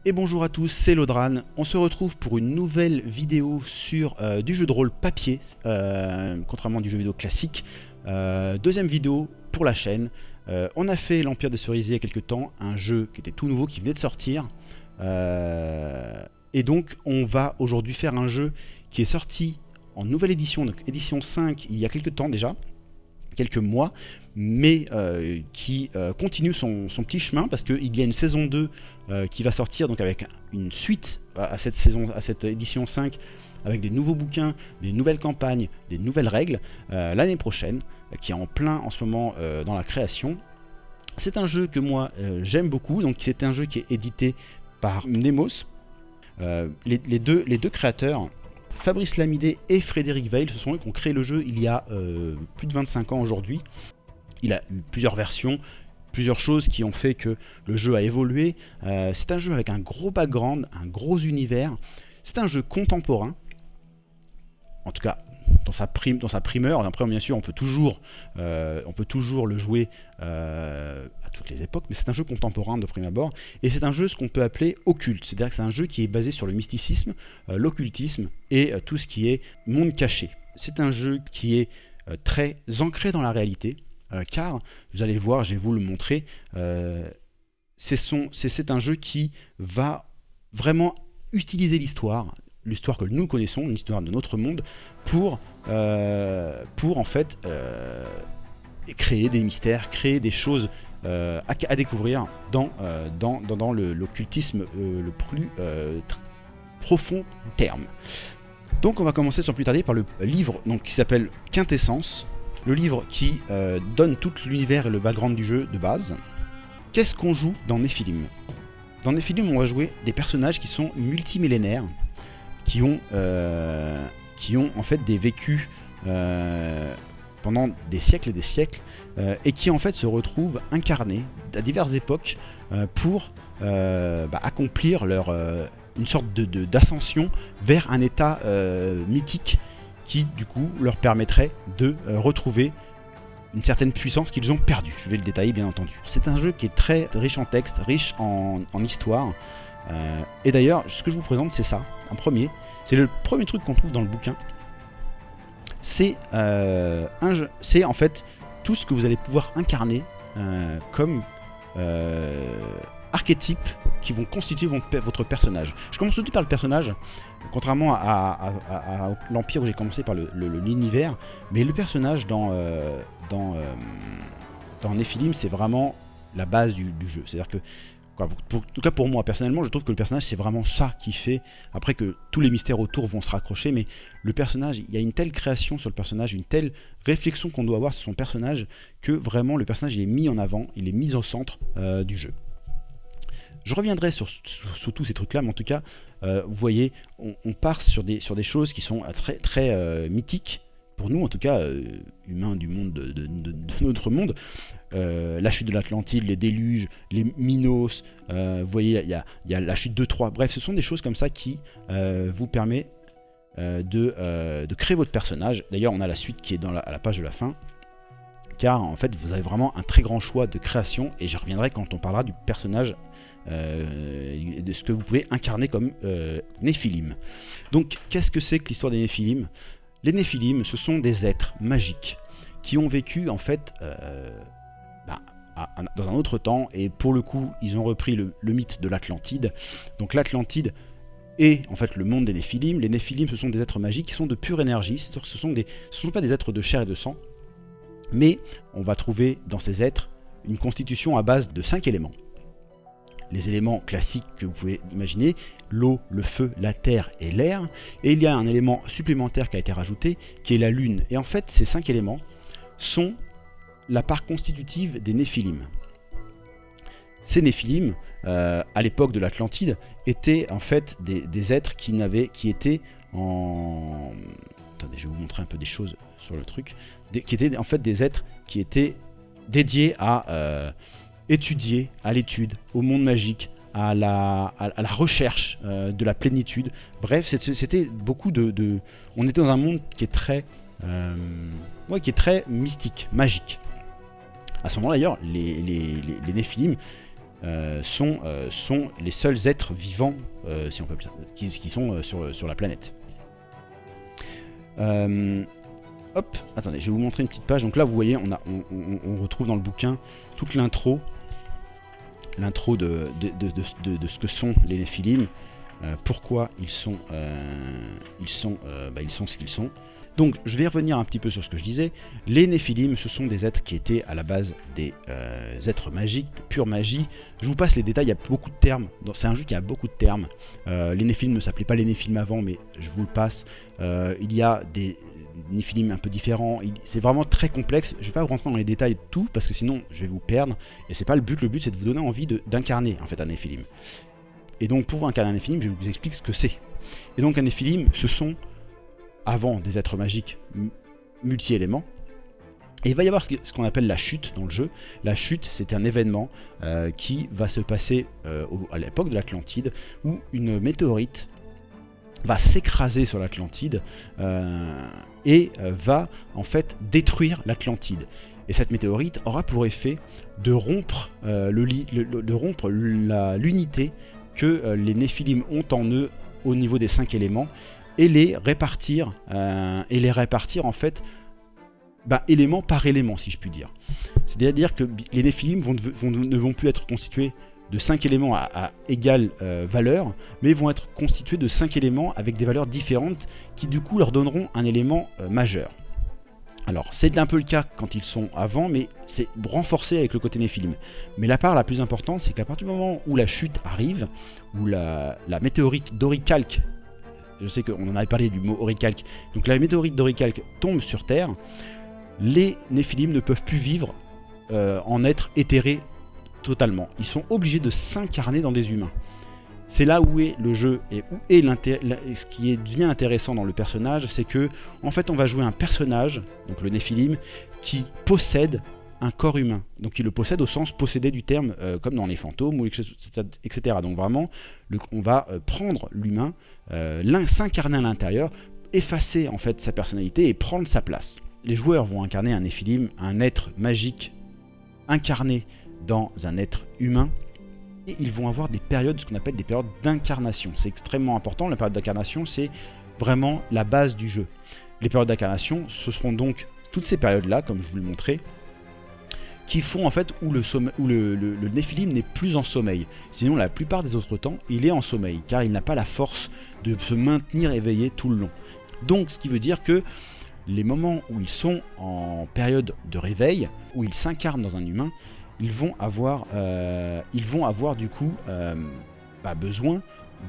Et bonjour à tous, c'est Lodran. On se retrouve pour une nouvelle vidéo sur du jeu de rôle papier, contrairement du jeu vidéo classique. Deuxième vidéo pour la chaîne. On a fait l'Empire des Cerisiers il y a quelques temps, un jeu qui était tout nouveau, qui venait de sortir. Et donc on va aujourd'hui faire un jeu qui est sorti en nouvelle édition, donc édition 5, il y a quelques temps déjà, quelques mois, mais qui continue son petit chemin parce qu'il y a une saison 2 qui va sortir, donc avec une suite à cette édition 5, avec des nouveaux bouquins, des nouvelles campagnes, des nouvelles règles l'année prochaine, qui est en plein en ce moment dans la création. C'est un jeu que moi j'aime beaucoup, donc c'est un jeu qui est édité par Nemos. Les deux créateurs, Fabrice Lamidé et Frédéric Weil, ce sont eux qui ont créé le jeu il y a plus de 25 ans aujourd'hui. Il a eu plusieurs versions, plusieurs choses qui ont fait que le jeu a évolué. C'est un jeu avec un gros background, un gros univers. C'est un jeu contemporain, en tout cas dans sa primeur. Après, bien sûr, on peut toujours le jouer à toutes les époques, mais c'est un jeu contemporain de prime abord, et c'est un jeu ce qu'on peut appeler occulte, c'est-à-dire que c'est un jeu qui est basé sur le mysticisme, l'occultisme et tout ce qui est monde caché. C'est un jeu qui est très ancré dans la réalité, car, vous allez le voir, je vais vous le montrer, c'est un jeu qui va vraiment utiliser l'histoire que nous connaissons, l'histoire de notre monde, pour en fait créer des mystères, créer des choses à découvrir dans l'occultisme le plus profond terme. Donc on va commencer sans plus tarder par le livre qui s'appelle Quintessence, le livre qui donne tout l'univers et le background du jeu de base. Qu'est-ce qu'on joue dans Néphilim? Dans Néphilim, on va jouer des personnages qui sont multimillénaires, qui ont en fait des vécus pendant des siècles et des siècles, et qui en fait se retrouvent incarnés à diverses époques pour accomplir une sorte d'ascension vers un état mythique qui du coup leur permettrait de retrouver une certaine puissance qu'ils ont perdue. Je vais le détailler bien entendu. C'est un jeu qui est très riche en texte, riche en histoire. Et d'ailleurs, ce que je vous présente, c'est ça, un premier. C'est le premier truc qu'on trouve dans le bouquin. C'est en fait tout ce que vous allez pouvoir incarner comme archétypes qui vont constituer votre personnage. Je commence tout de suite par le personnage, contrairement à l'Empire où j'ai commencé par l'univers, mais le personnage dans Néphilim, c'est vraiment la base du jeu. C'est-à-dire que, en tout cas pour moi personnellement, je trouve que le personnage, c'est vraiment ça qui fait, après que tous les mystères autour vont se raccrocher, mais le personnage, il y a une telle création sur le personnage, une telle réflexion qu'on doit avoir sur son personnage, que vraiment le personnage il est mis en avant, il est mis au centre du jeu. Je reviendrai sur tous ces trucs là, mais en tout cas vous voyez, on part sur des choses qui sont très mythiques pour nous, en tout cas humains du monde de notre monde. La chute de l'Atlantide, les déluges, les Minos, vous voyez, il y a la chute de Troie. Bref, ce sont des choses comme ça qui vous permettent de créer votre personnage. D'ailleurs, on a la suite qui est à la page de la fin, car en fait, vous avez vraiment un très grand choix de création, et j'y reviendrai quand on parlera du personnage, de ce que vous pouvez incarner comme Néphilim. Donc, qu'est-ce que c'est que l'histoire des Néphilim? Les Néphilim, ce sont des êtres magiques qui ont vécu en fait dans un autre temps, et pour le coup ils ont repris le mythe de l'Atlantide. Donc l'Atlantide est en fait le monde des Néphilim. Les Néphilim, ce sont des êtres magiques qui sont de pure énergie, ce ne sont pas des êtres de chair et de sang, mais on va trouver dans ces êtres une constitution à base de 5 éléments. Les éléments classiques que vous pouvez imaginer, l'eau, le feu, la terre et l'air, et il y a un élément supplémentaire qui a été rajouté, qui est la lune. Et en fait, ces 5 éléments sont la part constitutive des Néphilim. Ces Néphilim, à l'époque de l'Atlantide, étaient en fait des êtres qui étaient en... Attendez, je vais vous montrer un peu des choses sur le truc. Qui étaient en fait des êtres qui étaient dédiés à étudier, à l'étude, au monde magique, à la recherche de la plénitude. Bref, c'était beaucoup on était dans un monde qui est très mystique, magique. À ce moment-là, d'ailleurs, les Néphilim sont les seuls êtres vivants si on peut, qui sont sur la planète. Hop, attendez, je vais vous montrer une petite page. Donc là, vous voyez, on retrouve dans le bouquin toute l'intro de ce que sont les Néphilim, pourquoi ils sont ce qu'ils sont. Donc, je vais revenir un petit peu sur ce que je disais. Les Néphilim, ce sont des êtres qui étaient à la base des êtres magiques, de pure magie. Je vous passe les détails, il y a beaucoup de termes. C'est un jeu qui a beaucoup de termes. Les Néphilim ne s'appelaient pas les Néphilim avant, mais je vous le passe. Il y a des Néphilim un peu différents. C'est vraiment très complexe. Je ne vais pas vous rentrer dans les détails de tout, parce que sinon, je vais vous perdre. Et c'est pas le but. Le but, c'est de vous donner envie d'incarner en fait un Néphilim. Et donc, pour incarner un Néphilim, je vous explique ce que c'est. Et donc, un Néphilim, ce sont avant des êtres magiques multi-éléments. Et il va y avoir ce qu'on appelle la chute dans le jeu. La chute, c'est un événement qui va se passer à l'époque de l'Atlantide, où une météorite va s'écraser sur l'Atlantide et va en fait détruire l'Atlantide. Et cette météorite aura pour effet de rompre l'unité que les Néphilim ont en eux au niveau des 5 éléments, et les répartir en fait élément par élément, si je puis dire. C'est-à-dire que les Néphilim ne vont plus être constitués de 5 éléments à égale valeur, mais vont être constitués de 5 éléments avec des valeurs différentes qui du coup leur donneront un élément majeur. Alors c'est un peu le cas quand ils sont avant, mais c'est renforcé avec le côté Néphilim. Mais la part la plus importante, c'est qu'à partir du moment où la chute arrive, où la météorite d'Orichalque, je sais qu'on en avait parlé du mot Orichalque, donc la météorite d'Orichalque tombe sur Terre, les Néphilim ne peuvent plus vivre en être éthérés totalement. Ils sont obligés de s'incarner dans des humains. C'est là où est le jeu et où est ce qui devient intéressant dans le personnage, c'est que en fait on va jouer un personnage, donc le Néphilim, qui possède un corps humain. Donc il le possède au sens possédé du terme, comme dans les fantômes, ou etc. Donc vraiment, on va prendre l'humain, s'incarner à l'intérieur, effacer en fait sa personnalité et prendre sa place. Les joueurs vont incarner un Néphilim, un être magique incarné dans un être humain, et ils vont avoir des périodes, ce qu'on appelle des périodes d'incarnation. C'est extrêmement important. La période d'incarnation, c'est vraiment la base du jeu. Les périodes d'incarnation, ce seront donc toutes ces périodes-là, comme je vous le montrais, qui font en fait où le Néphilim n'est plus en sommeil. Sinon, la plupart des autres temps, il est en sommeil, car il n'a pas la force de se maintenir éveillé tout le long. Donc, ce qui veut dire que les moments où ils sont en période de réveil, où ils s'incarnent dans un humain, ils vont avoir du coup besoin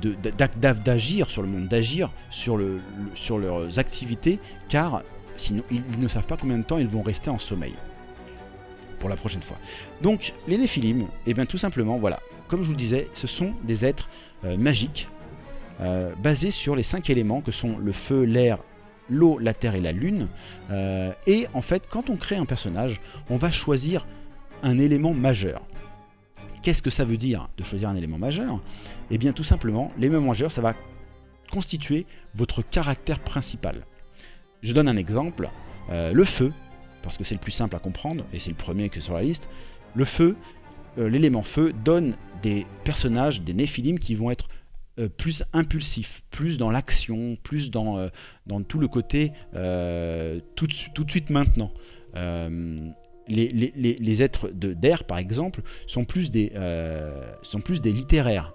d'agir sur le monde, d'agir sur leurs activités, car sinon ils ne savent pas combien de temps ils vont rester en sommeil pour la prochaine fois. Donc les Néphilim, et bien tout simplement, voilà, comme je vous le disais, ce sont des êtres magiques basés sur les 5 éléments que sont le feu, l'air, l'eau, la terre et la lune. Et en fait, quand on crée un personnage, on va choisir un élément majeur. Qu'est-ce que ça veut dire de choisir un élément majeur? Eh bien tout simplement, l'élément majeur, ça va constituer votre caractère principal. Je donne un exemple, le feu, parce que c'est le plus simple à comprendre, et c'est le premier qui est sur la liste. Le feu, l'élément feu, donne des personnages, des Néphilim, qui vont être plus impulsifs, plus dans l'action, plus dans tout le côté tout de suite maintenant. Les êtres d'air, par exemple, sont plus des littéraires.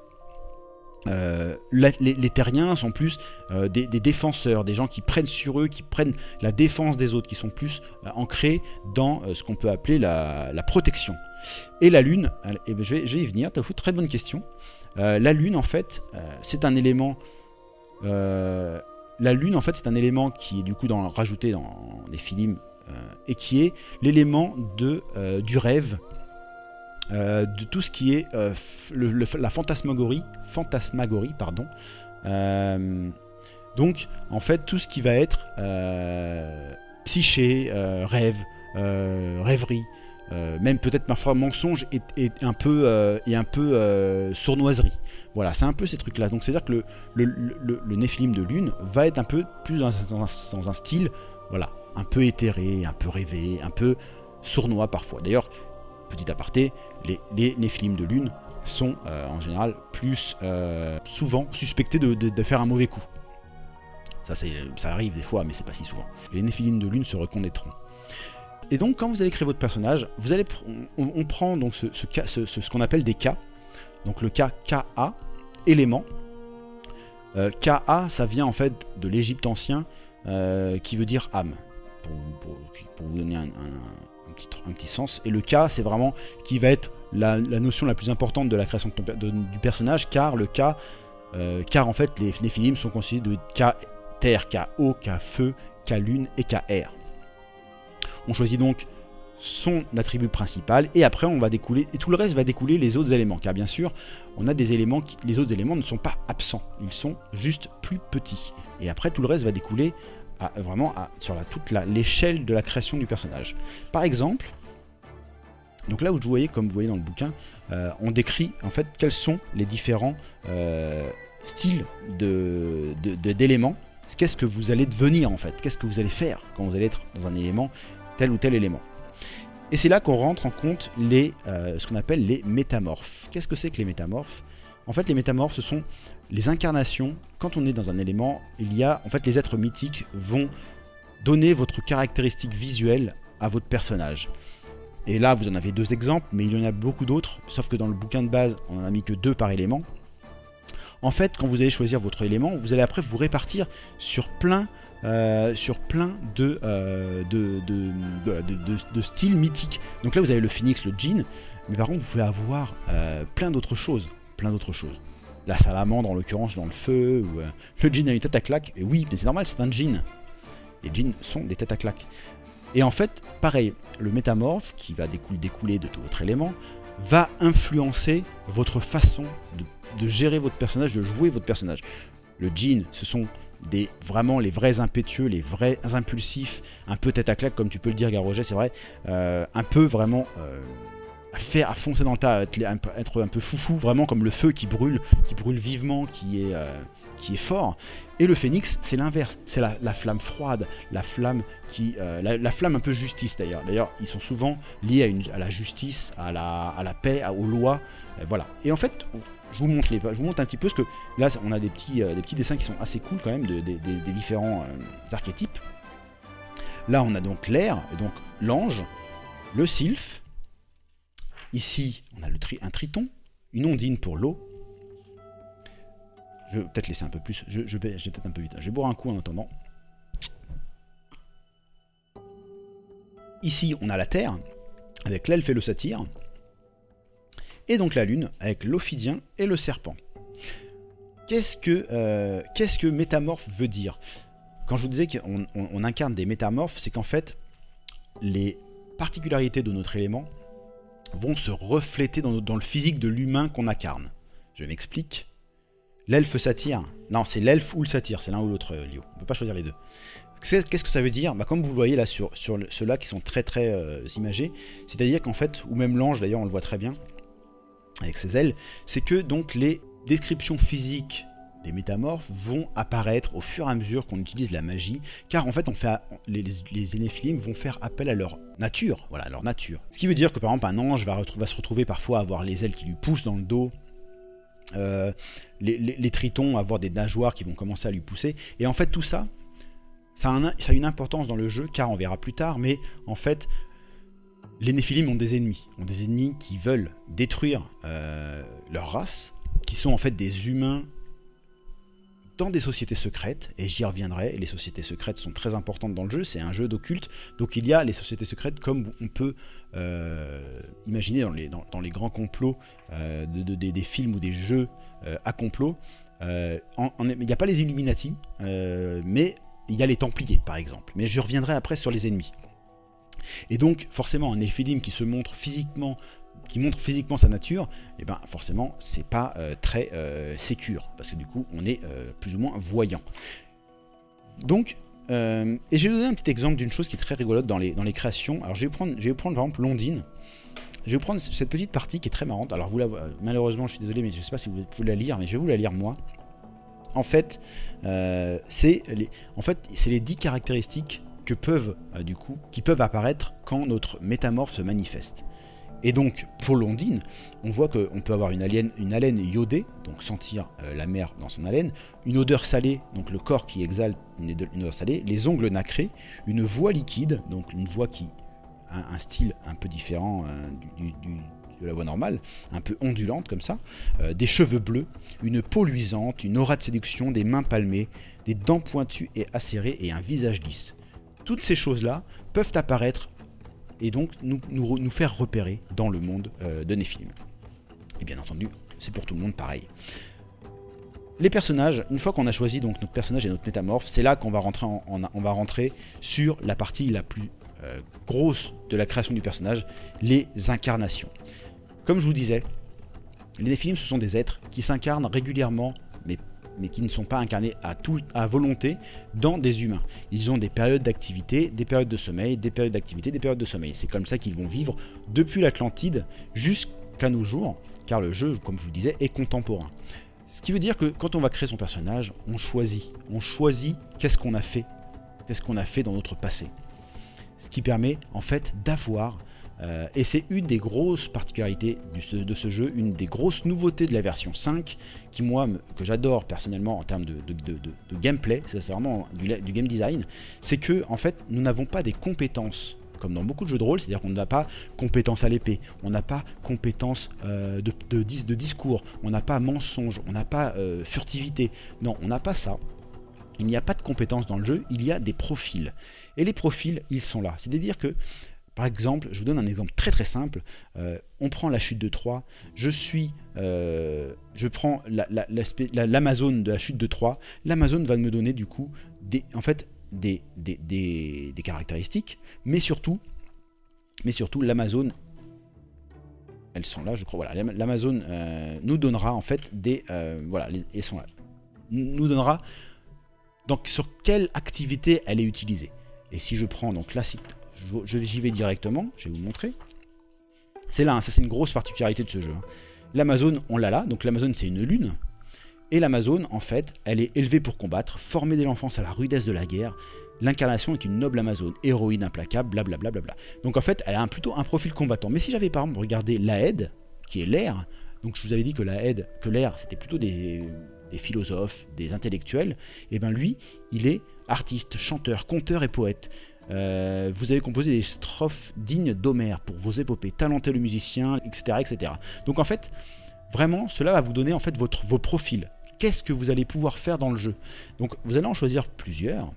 Les terriens sont plus des défenseurs, des gens qui prennent sur eux, qui prennent la défense des autres, qui sont plus ancrés dans ce qu'on peut appeler la protection. Et la lune, je vais y venir, t'as foutu, très bonne question. La lune, en fait, c'est un élément. La lune, en fait, c'est un élément qui est du coup rajouté dans les films. Et qui est l'élément du rêve, de tout ce qui est la fantasmagorie, pardon. Donc, en fait, tout ce qui va être psyché, rêve, rêverie, même peut-être parfois mensonge et un peu sournoiserie. Voilà, c'est un peu ces trucs-là. Donc, c'est-à-dire que le Néphilim de lune va être un peu plus dans un style, voilà, un peu éthéré, un peu rêvé, un peu sournois parfois. D'ailleurs, petit aparté, les Néphilim de lune sont en général plus souvent suspectés de faire un mauvais coup. Ça arrive des fois, mais c'est pas si souvent. Et les Néphilim de lune se reconnaîtront. Et donc, quand vous allez créer votre personnage, on prend donc ce qu'on appelle des cas. Donc le cas KA, élément. KA, ça vient en fait de l'Égypte ancien, qui veut dire âme, pour vous donner un petit sens. Et le K, c'est vraiment qui va être la notion la plus importante de la création du personnage, car en fait, les Néphilim sont constitués de K terre, K eau, K feu, K lune et K air. On choisit donc son attribut principal et après on va découler, et tout le reste va découler les autres éléments, car bien sûr on a des éléments les autres éléments ne sont pas absents, ils sont juste plus petits, et après tout le reste va découler sur toute l'échelle de la création du personnage. Par exemple, donc là où vous voyez, comme vous voyez dans le bouquin, on décrit en fait quels sont les différents styles d'éléments. Qu'est-ce que vous allez devenir en fait, qu'est-ce que vous allez faire quand vous allez être dans un élément, tel ou tel élément. Et c'est là qu'on rentre en compte ce qu'on appelle les métamorphes. Qu'est-ce que c'est que les métamorphes? En fait, les métamorphes, ce sont les incarnations. Quand on est dans un élément, en fait, les êtres mythiques vont donner votre caractéristique visuelle à votre personnage. Et là, vous en avez 2 exemples, mais il y en a beaucoup d'autres, sauf que dans le bouquin de base, on n'en a mis que 2 par élément. En fait, quand vous allez choisir votre élément, vous allez après vous répartir sur plein de styles mythiques. Donc là, vous avez le phénix, le djinn, mais par contre, vous pouvez avoir plein d'autres choses. La salamandre, en l'occurrence, dans le feu, ou le djinn a une tête à claque. Et oui, mais c'est normal, c'est un djinn. Les djinns sont des têtes à claque. Et en fait, pareil, le métamorphe, qui va découler de tout votre élément, va influencer votre façon de gérer votre personnage, de jouer votre personnage. Le djinn, ce sont vraiment les vrais impétueux, les vrais impulsifs, un peu tête à claque, comme tu peux le dire, Garoget, c'est vrai, un peu vraiment à foncer dans le tas, être un peu foufou, vraiment comme le feu qui brûle vivement, qui est fort. Et le phénix, c'est l'inverse, c'est la flamme froide, la flamme la flamme un peu justice d'ailleurs. D'ailleurs, ils sont souvent liés à la justice, à la paix, aux lois, voilà. Et en fait, je vous montre un petit peu, parce que là, on a des petits dessins qui sont assez cool quand même, des différents archétypes. Là, on a donc l'air, donc l'ange, le sylphe. Ici, on a un triton, une ondine pour l'eau. Je vais peut-être laisser un peu plus, j'ai peut-être un peu vite. Je vais boire un coup en attendant. Ici, on a la terre, avec l'elfe et le satyre. Et donc la lune, avec l'ophidien et le serpent. Qu'est-ce que métamorphe veut dire? Quand je vous disais qu'on incarne des métamorphes, c'est qu'en fait, les particularités de notre élément vont se refléter dans le physique de l'humain qu'on incarne. Je m'explique. L'elfe satyre, non, c'est l'elfe ou le satyre, c'est l'un ou l'autre, Lio. On ne peut pas choisir les deux. Qu'est-ce que ça veut dire? Comme vous le voyez là sur ceux-là qui sont très imagés, c'est-à-dire qu'en fait, ou même l'ange d'ailleurs, on le voit très bien, avec ses ailes, c'est que donc les descriptions physiques des métamorphes vont apparaître au fur et à mesure qu'on utilise la magie, car en fait les Néphilim vont faire appel à leur nature, voilà, à leur nature. Ce qui veut dire que par exemple un ange va se retrouver parfois à avoir les ailes qui lui poussent dans le dos, les tritons à avoir des nageoires qui vont commencer à lui pousser, et en fait tout ça, ça a une importance dans le jeu, car on verra plus tard, mais en fait les Néphilim ont des ennemis qui veulent détruire leur race, qui sont en fait des humains dans des sociétés secrètes, et j'y reviendrai, et les sociétés secrètes sont très importantes dans le jeu, c'est un jeu d'occulte, donc il y a les sociétés secrètes comme on peut imaginer dans les grands complots des films ou des jeux à complot. Il n'y a pas les Illuminati, mais il y a les Templiers par exemple, mais je reviendrai après sur les ennemis. Et donc forcément un Néphilim qui montre physiquement sa nature, et ben forcément c'est pas très sécure, parce que du coup on est plus ou moins voyant. Donc et je vais vous donner un petit exemple d'une chose qui est très rigolote dans les créations. Alors je vais prendre par exemple l'ondine. Je vais vous prendre cette petite partie qui est très marrante. Alors malheureusement je suis désolé, mais je sais pas si vous pouvez la lire, mais je vais vous la lire moi. En fait c'est les 10 caractéristiques qui peuvent apparaître quand notre métamorphe se manifeste. Et donc, pour l'ondine, on voit qu'on peut avoir une haleine iodée, donc sentir la mer dans son haleine, une odeur salée, donc le corps qui exhale une odeur salée, les ongles nacrés, une voix liquide, donc une voix qui a un style un peu différent de la voix normale, un peu ondulante comme ça, des cheveux bleus, une peau luisante, une aura de séduction, des mains palmées, des dents pointues et acérées et un visage lisse. Toutes ces choses-là peuvent apparaître et donc nous faire repérer dans le monde de Néphilim. Et bien entendu, c'est pour tout le monde pareil. Les personnages, une fois qu'on a choisi donc notre personnage et notre métamorphe, c'est là qu'on va rentrer, on va rentrer sur la partie la plus grosse de la création du personnage, les incarnations. Comme je vous disais, les Néphilim, ce sont des êtres qui s'incarnent régulièrement, mais qui ne sont pas incarnés à volonté dans des humains. Ils ont des périodes d'activité, des périodes de sommeil, des périodes d'activité, des périodes de sommeil. C'est comme ça qu'ils vont vivre depuis l'Atlantide jusqu'à nos jours, car le jeu, comme je vous le disais, est contemporain. Ce qui veut dire que quand on va créer son personnage, on choisit qu'est-ce qu'on a fait dans notre passé. Ce qui permet en fait d'avoir, et c'est une des grosses particularités de ce jeu, une des grosses nouveautés de la version 5, qui moi, que j'adore personnellement en termes de gameplay, c'est vraiment du game design, c'est que en fait nous n'avons pas des compétences comme dans beaucoup de jeux de rôle, c'est-à-dire qu'on n'a pas compétence à l'épée, on n'a pas compétence de discours, on n'a pas mensonge, on n'a pas furtivité, non, on n'a pas ça. Il n'y a pas de compétences dans le jeu, il y a des profils. Et les profils, ils sont là. C'est-à-dire que, par exemple, je vous donne un exemple très très simple. On prend la chute de Troie. Je prends l'Amazone de la chute de Troie. L'Amazone va me donner du coup des caractéristiques, mais surtout l'Amazone, elles sont là, je crois. Voilà, l'Amazone nous donnera en fait voilà, elles sont là. Nous donnera donc sur quelle activité elle est utilisée. Et si je prends donc là, j'y vais directement, je vais vous montrer. C'est là, hein, ça c'est une grosse particularité de ce jeu. Hein. L'Amazone, on l'a là, donc l'Amazone c'est une lune. Et l'Amazone, en fait, elle est élevée pour combattre, formée dès l'enfance à la rudesse de la guerre. L'incarnation est une noble Amazone, héroïne implacable, blablabla. Bla bla bla. Donc en fait, elle a plutôt un profil combattant. Mais si j'avais par exemple regardé l'Aède, qui est l'air, donc je vous avais dit que l'air c'était plutôt des philosophes, des intellectuels, et bien lui, il est artiste, chanteur, conteur et poète. Vous avez composé des strophes dignes d'Homère pour vos épopées, talenté le musicien, etc., etc. Donc en fait, vraiment, cela va vous donner en fait vos profils. Qu'est-ce que vous allez pouvoir faire dans le jeu? Donc vous allez en choisir plusieurs.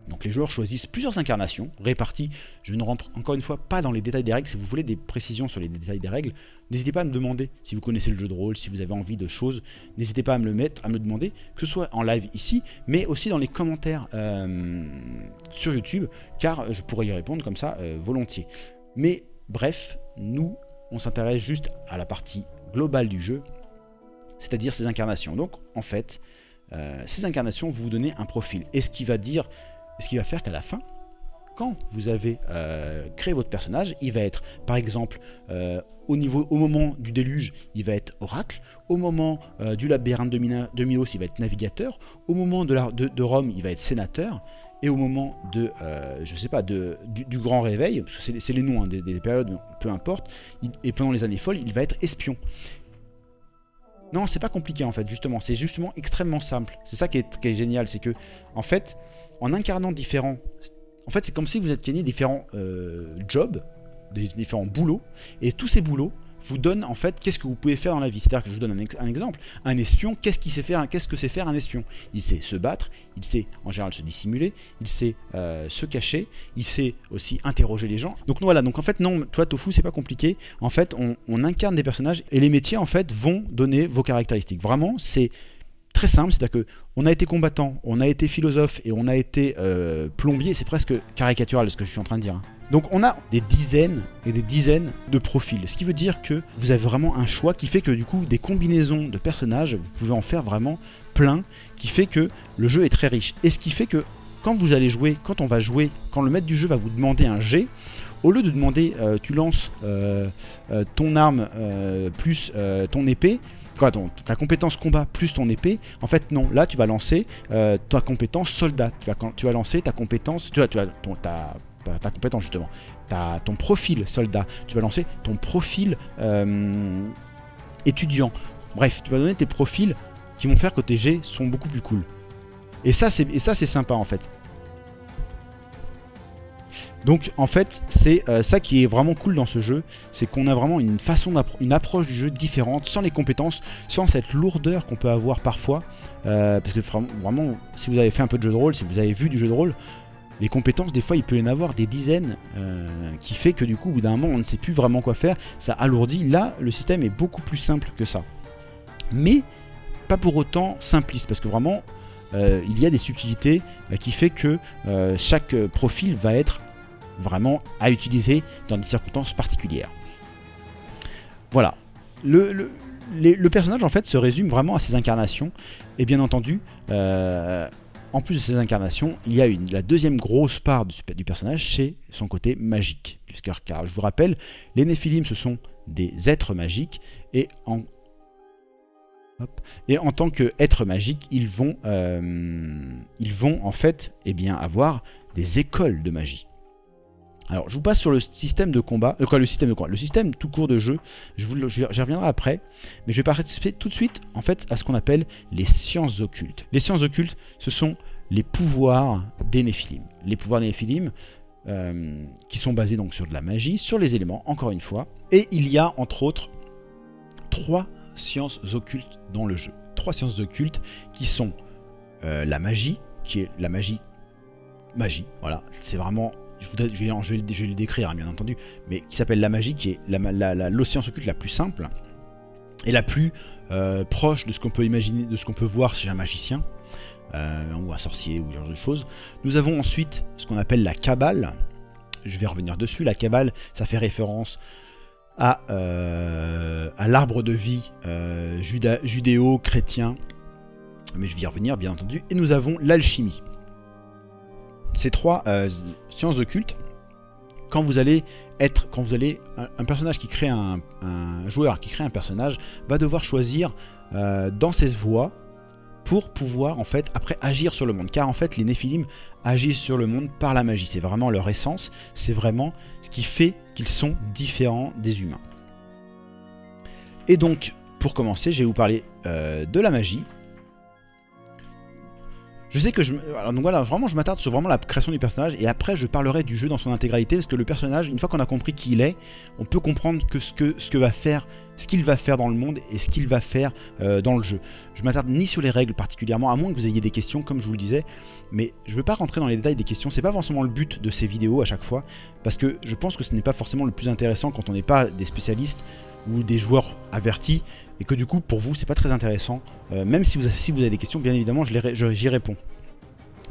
Donc les joueurs choisissent plusieurs incarnations réparties. Je ne rentre encore une fois pas dans les détails des règles. Si vous voulez des précisions sur les détails des règles, n'hésitez pas à me demander. Si vous connaissez le jeu de rôle, si vous avez envie de choses, n'hésitez pas à me le demander, que ce soit en live ici, mais aussi dans les commentaires sur YouTube, car je pourrais y répondre comme ça volontiers. Mais bref, nous, on s'intéresse juste à la partie globale du jeu, c'est-à-dire ces incarnations. Donc en fait, ces incarnations vont vous donner un profil. Et ce qui va faire qu'à la fin, quand vous avez créé votre personnage, il va être, par exemple, au moment du déluge, il va être oracle. Au moment du labyrinthe de Minos, il va être navigateur. Au moment de Rome, il va être sénateur. Et au moment de, je sais pas, du grand réveil, parce que c'est les noms hein, des périodes, peu importe, et pendant les années folles, il va être espion. Non, c'est pas compliqué en fait, justement, c'est justement extrêmement simple. C'est ça qui est génial, c'est que, en fait, en incarnant différents... En fait, c'est comme si vous aviez différents jobs, différents boulots, et tous ces boulots vous donnent, en fait, qu'est-ce que vous pouvez faire dans la vie. C'est-à-dire que je vous donne un exemple. Un espion, qu'est-ce que c'est faire un espion? Il sait se battre, il sait, en général, se dissimuler, il sait se cacher, il sait aussi interroger les gens. Donc voilà, donc en fait, non, toi, Tofu, c'est pas compliqué. En fait, on incarne des personnages, et les métiers, en fait, vont donner vos caractéristiques. Vraiment, c'est très simple, c'est-à-dire qu'on a été combattant, on a été philosophe et on a été plombier, c'est presque caricatural ce que je suis en train de dire. Hein. Donc on a des dizaines et des dizaines de profils, ce qui veut dire que vous avez vraiment un choix qui fait que du coup des combinaisons de personnages, vous pouvez en faire vraiment plein, qui fait que le jeu est très riche. Et ce qui fait que quand vous allez jouer, quand on va jouer, quand le maître du jeu va vous demander un jet, au lieu de demander tu lances ton arme plus ton épée, quoi, ta compétence combat plus ton épée, en fait non, là tu vas lancer ta compétence soldat, tu vas lancer ta compétence, ta compétence justement, ton profil soldat, tu vas lancer ton profil étudiant. Bref, tu vas donner tes profils qui vont faire que tes jets sont beaucoup plus cool. Et ça c'est sympa en fait. Donc en fait c'est ça qui est vraiment cool dans ce jeu, c'est qu'on a vraiment une approche du jeu différente, sans les compétences, sans cette lourdeur qu'on peut avoir parfois. Parce que vraiment, si vous avez fait un peu de jeu de rôle, si vous avez vu du jeu de rôle, les compétences, des fois, il peut y en avoir des dizaines, qui fait que du coup, au bout d'un moment, on ne sait plus vraiment quoi faire. Ça alourdit. Là, le système est beaucoup plus simple que ça. Mais pas pour autant simpliste, parce que vraiment, il y a des subtilités qui fait que chaque profil va être vraiment à utiliser dans des circonstances particulières. Voilà. Le personnage, en fait, se résume vraiment à ses incarnations. Et bien entendu... en plus de ces incarnations, il y a la deuxième grosse part du personnage, c'est son côté magique. Car je vous rappelle, les Néphilim, ce sont des êtres magiques, et en tant qu'êtres magiques, ils vont en fait avoir des écoles de magie. Alors, je vous passe sur le système de combat, le système tout court de jeu, j'y reviendrai après, mais je vais participer tout de suite en fait à ce qu'on appelle les sciences occultes. Les sciences occultes, ce sont les pouvoirs des Néphilim. Les pouvoirs des Néphilim qui sont basés donc sur de la magie, sur les éléments, encore une fois, et il y a entre autres 3 sciences occultes dans le jeu. 3 sciences occultes qui sont la magie, qui est la magie, voilà, c'est vraiment... Je vais le décrire, hein, bien entendu, mais qui s'appelle la magie, qui est la science occulte la plus simple et la plus proche de ce qu'on peut imaginer, de ce qu'on peut voir chez un magicien ou un sorcier ou ce genre de choses. Nous avons ensuite ce qu'on appelle la Kabbale. Je vais revenir dessus. La Kabbale, ça fait référence à l'arbre de vie judéo-chrétien, mais je vais y revenir, bien entendu. Et nous avons l'alchimie. Ces 3 sciences occultes, quand vous allez un personnage qui crée un joueur qui crée un personnage va devoir choisir dans ses voies pour pouvoir en fait après agir sur le monde, car en fait les Néphilim agissent sur le monde par la magie, c'est vraiment leur essence, c'est vraiment ce qui fait qu'ils sont différents des humains. Et donc pour commencer, je vais vous parler de la magie. Je sais que alors donc voilà, vraiment je m'attarde sur vraiment la création du personnage, et après je parlerai du jeu dans son intégralité, parce que le personnage, une fois qu'on a compris qui il est, on peut comprendre que ce qu'il va faire dans le monde et ce qu'il va faire dans le jeu. Je m'attarde ni sur les règles particulièrement, à moins que vous ayez des questions comme je vous le disais, mais je ne veux pas rentrer dans les détails des questions, c'est pas forcément le but de ces vidéos à chaque fois, parce que je pense que ce n'est pas forcément le plus intéressant quand on n'est pas des spécialistes ou des joueurs avertis, et que du coup pour vous c'est pas très intéressant, même si vous avez des questions, bien évidemment j'y réponds.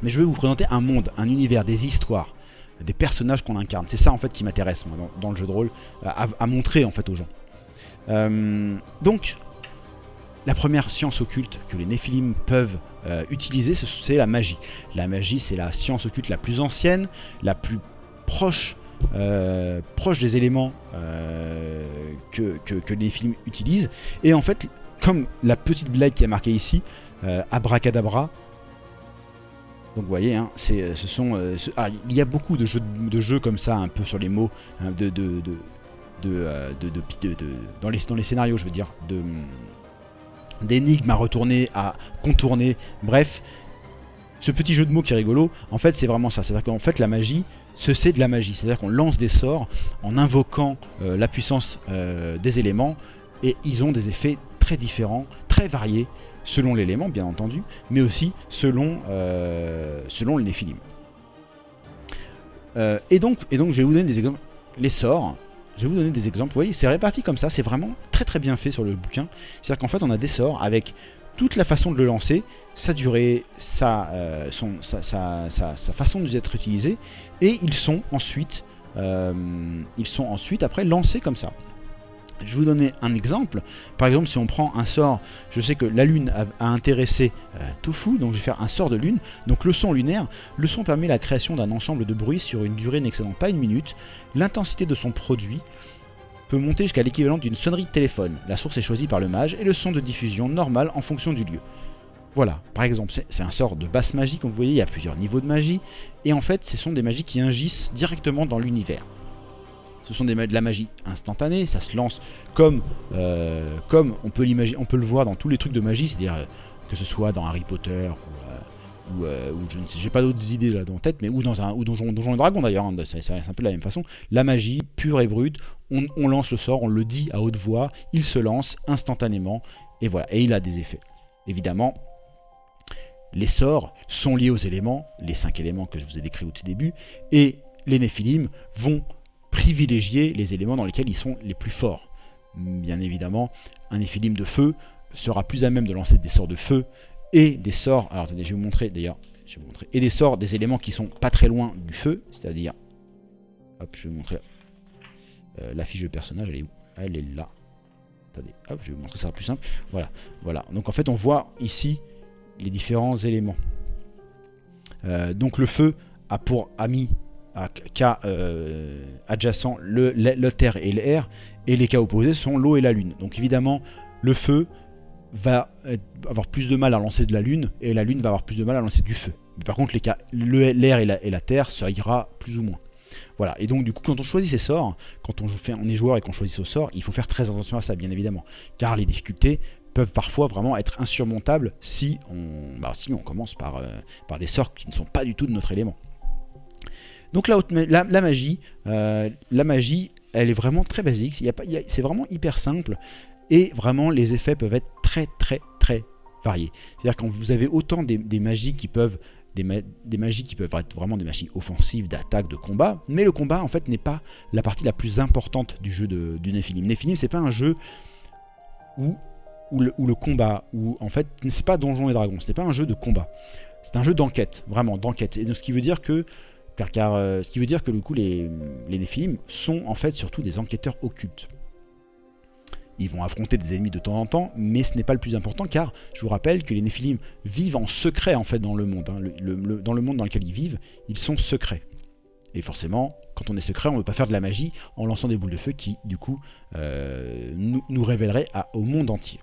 Mais je vais vous présenter un monde, un univers, des histoires, des personnages qu'on incarne. C'est ça en fait qui m'intéresse moi dans le jeu de rôle, à montrer en fait aux gens. Donc la première science occulte que les Néphilim peuvent utiliser, c'est la magie. La magie, c'est la science occulte la plus ancienne, la plus proche des éléments que les Néphilim utilisent. Et en fait, comme la petite blague qui est marquée ici, abracadabra. Donc vous voyez, hein, il y a beaucoup de jeux comme ça, un peu sur les mots, hein, dans les scénarios, je veux dire, d'énigmes à retourner, à contourner, bref. Ce petit jeu de mots qui est rigolo, en fait c'est vraiment ça, c'est-à-dire qu'en fait la magie, c'est de la magie, c'est-à-dire qu'on lance des sorts en invoquant la puissance des éléments, et ils ont des effets très différents, très variés, selon l'élément bien entendu, mais aussi selon le Néphilim. Et donc je vais vous donner des exemples, les sorts, je vais vous donner des exemples, vous voyez c'est réparti comme ça, c'est vraiment très très bien fait sur le bouquin, c'est-à-dire qu'en fait on a des sorts avec toute la façon de le lancer, sa durée, sa façon d'être utilisé, et ils sont ensuite après lancés comme ça. Je vais vous donner un exemple. Par exemple, si on prend un sort, je sais que la lune a intéressé Tofu, donc je vais faire un sort de lune. Donc le son lunaire, le son permet la création d'un ensemble de bruits sur une durée n'excédant pas 1 minute. L'intensité de son produit peut monter jusqu'à l'équivalent d'une sonnerie de téléphone. La source est choisie par le mage et le son de diffusion normal en fonction du lieu. Voilà, par exemple, c'est un sort de basse magie, comme vous voyez, il y a plusieurs niveaux de magie, et en fait, ce sont des magies qui agissent directement dans l'univers. ce sont de la magie instantanée, ça se lance comme on peut l'imaginer, on peut le voir dans tous les trucs de magie, c'est-à-dire que ce soit dans Harry Potter ou je ne sais, j'ai pas d'autres idées là dans la tête, mais ou Donjon et Dragon d'ailleurs, hein, c'est un peu de la même façon. La magie pure et brute, on lance le sort, on le dit à haute voix, il se lance instantanément, et voilà, et il a des effets. Évidemment, les sorts sont liés aux éléments, les 5 éléments que je vous ai décrits au tout début, et les Néphilim vont privilégier les éléments dans lesquels ils sont les plus forts. Bien évidemment, un Néphilim de feu sera plus à même de lancer des sorts de feu et des sorts, alors attendez, je vais vous montrer d'ailleurs, et des sorts des éléments qui sont pas très loin du feu, c'est-à-dire, hop, je vais vous montrer la fiche de personnage, elle est où? Elle est là. Attendez, hop, je vais vous montrer ça plus simple. Voilà, voilà. Donc en fait, on voit ici les différents éléments. Donc le feu a pour ami, cas adjacent le terre et l'air, et les cas opposés sont l'eau et la lune. Donc évidemment, le feu va avoir plus de mal à lancer de la lune, et la lune va avoir plus de mal à lancer du feu. Mais par contre, l'air et la terre, ça ira plus ou moins. Voilà, et donc du coup, quand on choisit ces sorts, quand on est joueur et qu'on choisit ce sort, il faut faire très attention à ça, bien évidemment, car les difficultés peuvent parfois vraiment être insurmontables si on commence par des sorts qui ne sont pas du tout de notre élément. Donc la magie, elle est vraiment très basique, c'est vraiment hyper simple, et vraiment les effets peuvent être très variés. C'est-à-dire quand vous avez autant des magies qui peuvent des magies qui peuvent être vraiment des magies offensives, d'attaque, de combat, mais le combat en fait n'est pas la partie la plus importante du jeu du Néphilim. Néphilim, c'est pas un jeu où le combat, où en fait c'est pas Donjons et Dragons, c'est pas un jeu de combat, c'est un jeu d'enquête, vraiment d'enquête. Et donc, ce qui veut dire que du coup les Néphilim sont en fait surtout des enquêteurs occultes. Ils vont affronter des ennemis de temps en temps, mais ce n'est pas le plus important, car je vous rappelle que les Néphilim vivent en secret en fait dans le monde. Hein. Dans le monde dans lequel ils vivent, ils sont secrets. Et forcément, quand on est secret, on ne peut pas faire de la magie en lançant des boules de feu qui, du coup, nous révéleraient au monde entier.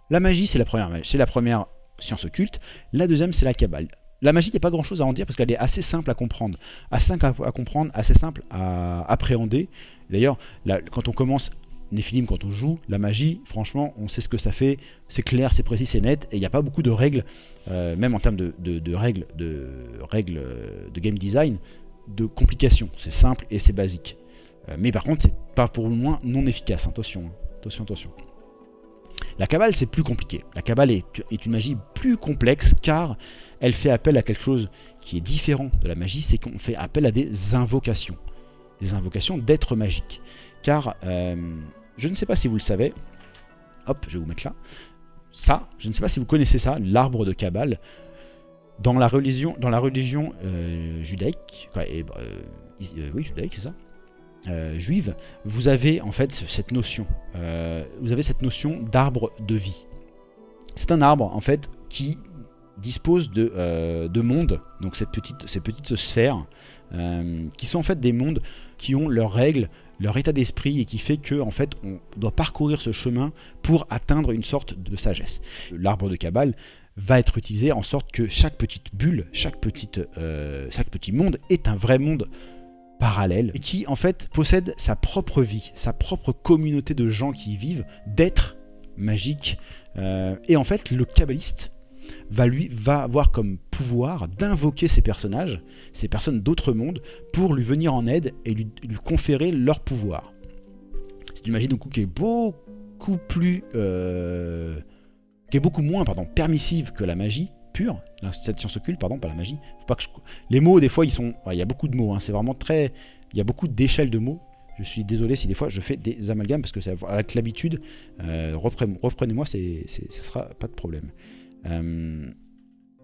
La magie, c'est la première science occulte. La deuxième, c'est la Kabbale. La magie, il n'y a pas grand chose à en dire parce qu'elle est assez simple à comprendre. Assez simple à appréhender. D'ailleurs, quand on commence Néphilim, quand on joue la magie, franchement, on sait ce que ça fait. C'est clair, c'est précis, c'est net. Et il n'y a pas beaucoup de règles, même en termes de règles de game design, de complications. C'est simple et c'est basique. Mais par contre, c'est pas pour le moins non efficace. Attention, attention. La Kabbale, c'est plus compliqué. La Kabbale est une magie plus complexe car elle fait appel à quelque chose qui est différent de la magie, c'est qu'on fait appel à des invocations. Des invocations d'êtres magiques. Car, je ne sais pas si vous le savez, hop, je vais vous mettre là, ça, je ne sais pas si vous connaissez ça, l'arbre de Kabbale, dans la religion judaïque, oui, judaïque, c'est ça, juive, vous avez en fait cette notion, d'arbre de vie. C'est un arbre en fait qui dispose de mondes, donc ces petites sphères, qui sont en fait des mondes qui ont leurs règles, leur état d'esprit, et qui fait que en fait on doit parcourir ce chemin pour atteindre une sorte de sagesse. L'arbre de Kabbale va être utilisé en sorte que chaque petite bulle, chaque petit monde est un vrai monde parallèle et qui en fait possède sa propre vie, sa propre communauté de gens qui y vivent, d'êtres magiques, et en fait le kabbaliste va avoir comme pouvoir d'invoquer ces personnages, ces personnes d'autres mondes, pour lui venir en aide et lui conférer leur pouvoir. C'est une magie donc qui est beaucoup moins permissive que la magie pure, cette science occulte, pas la magie. Faut pas que les mots, des fois, il y a beaucoup de mots, hein, c'est vraiment très... Il y a beaucoup d'échelles de mots. Je suis désolé si des fois je fais des amalgames, parce que avec l'habitude, reprenez-moi, ça sera pas de problème.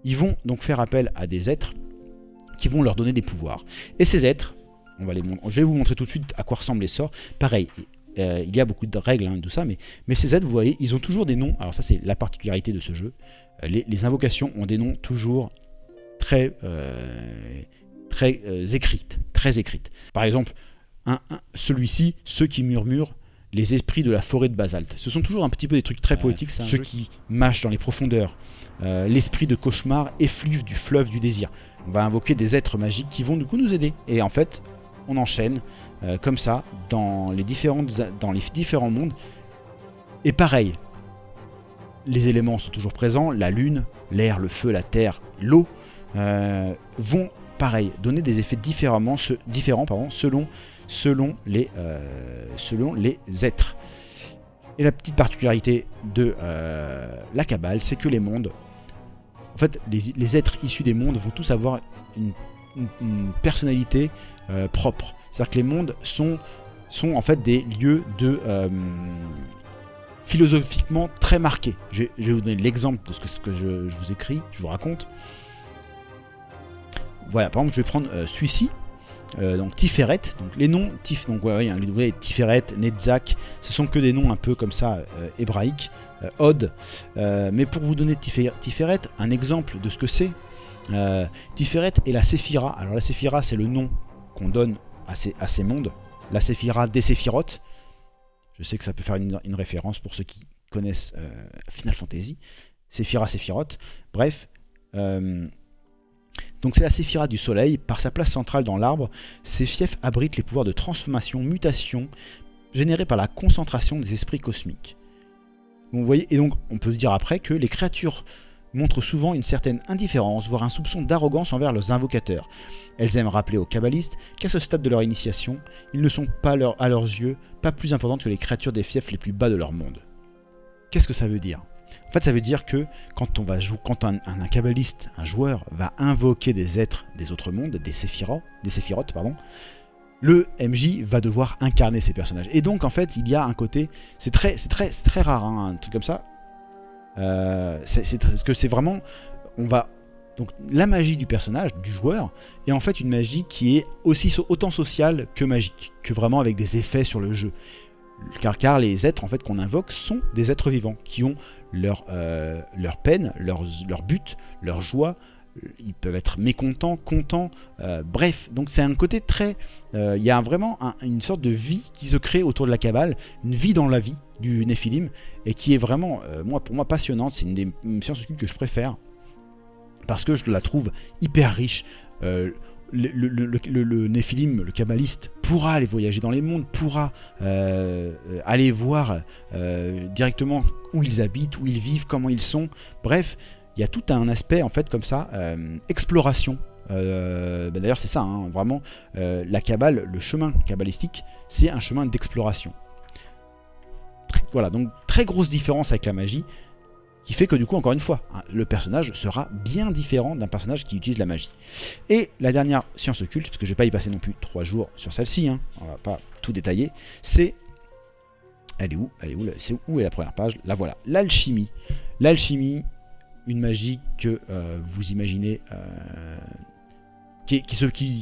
Ils vont donc faire appel à des êtres qui vont leur donner des pouvoirs. Et ces êtres, je vais vous montrer tout de suite à quoi ressemblent les sorts. Pareil, il y a beaucoup de règles, hein, tout ça, mais ces êtres, vous voyez, ils ont toujours des noms. Alors ça, c'est la particularité de ce jeu. Les invocations ont des noms toujours très écrites. Par exemple, celui-ci, ceux qui murmurent, les esprits de la forêt de basalte. Ce sont toujours un petit peu des trucs très poétiques. Ceux qui mâchent dans les profondeurs. L'esprit de cauchemar effluve du fleuve du désir. On va invoquer des êtres magiques qui vont du coup nous aider. Et en fait, on enchaîne comme ça dans les différents mondes. Et pareil, les éléments sont toujours présents, la lune, l'air, le feu, la terre, l'eau, vont pareil donner des effets différents selon les êtres. Et la petite particularité de la Kabbale, c'est que les mondes, en fait, les êtres issus des mondes vont tous avoir une personnalité propre. C'est-à-dire que les mondes sont en fait des lieux de philosophiquement très marqués. Je vais vous donner l'exemple de ce que je vous écris, je vous raconte. Voilà, par exemple, je vais prendre celui-ci. Donc Tiferet, donc les noms donc ouais, vous voyez, Tiferet, Netzach, ce sont que des noms un peu comme ça hébraïques, Od, mais pour vous donner Tiferet, un exemple de ce que c'est, Tiferet et la Séphira. Alors la Séphira, c'est le nom qu'on donne à ces mondes, la Séphira des Séphirotes. Je sais que ça peut faire une référence pour ceux qui connaissent Final Fantasy, Séphira, Séphirote, bref. Donc c'est la Séphira du soleil. Par sa place centrale dans l'arbre, ces fiefs abritent les pouvoirs de transformation, mutation, générés par la concentration des esprits cosmiques. Donc, vous voyez, et donc on peut dire après que les créatures montrent souvent une certaine indifférence, voire un soupçon d'arrogance envers leurs invocateurs. Elles aiment rappeler aux kabbalistes qu'à ce stade de leur initiation, ils ne sont pas à leurs yeux pas plus importantes que les créatures des fiefs les plus bas de leur monde. Qu'est-ce que ça veut dire ? En fait, ça veut dire que quand un kabbaliste, un joueur, va invoquer des êtres des autres mondes, des séphirotes, pardon, le MJ va devoir incarner ces personnages. Et donc, en fait, il y a un côté... C'est très rare, hein, un truc comme ça. Parce que c'est vraiment... Donc, la magie du personnage, du joueur, est en fait une magie qui est autant sociale que magique, que vraiment avec des effets sur le jeu. Car les êtres en fait qu'on invoque sont des êtres vivants qui ont leur peine, leur but, leur joie. Ils peuvent être mécontents, contents, bref. Donc c'est un côté très... Il y a vraiment une sorte de vie qui se crée autour de la Kabbale, une vie dans la vie du Néphilim, et qui est vraiment, pour moi, passionnante. C'est une des sciences occultes que je préfère, parce que je la trouve hyper riche. Le Néphilim, le kabbaliste, pourra aller voyager dans les mondes, pourra aller voir directement où ils habitent, où ils vivent, comment ils sont. Bref, il y a tout un aspect en fait comme ça, exploration. D'ailleurs c'est ça, hein, vraiment, la Kabbale, le chemin kabbalistique, c'est un chemin d'exploration. Voilà, donc très grosse différence avec la magie, qui fait que du coup, encore une fois, hein, le personnage sera bien différent d'un personnage qui utilise la magie. Et la dernière science occulte, parce que je ne vais pas y passer non plus 3 jours sur celle-ci, hein, on ne va pas tout détailler, c'est... Elle est où est la première page? Là voilà, l'alchimie. L'alchimie, une magie que vous imaginez...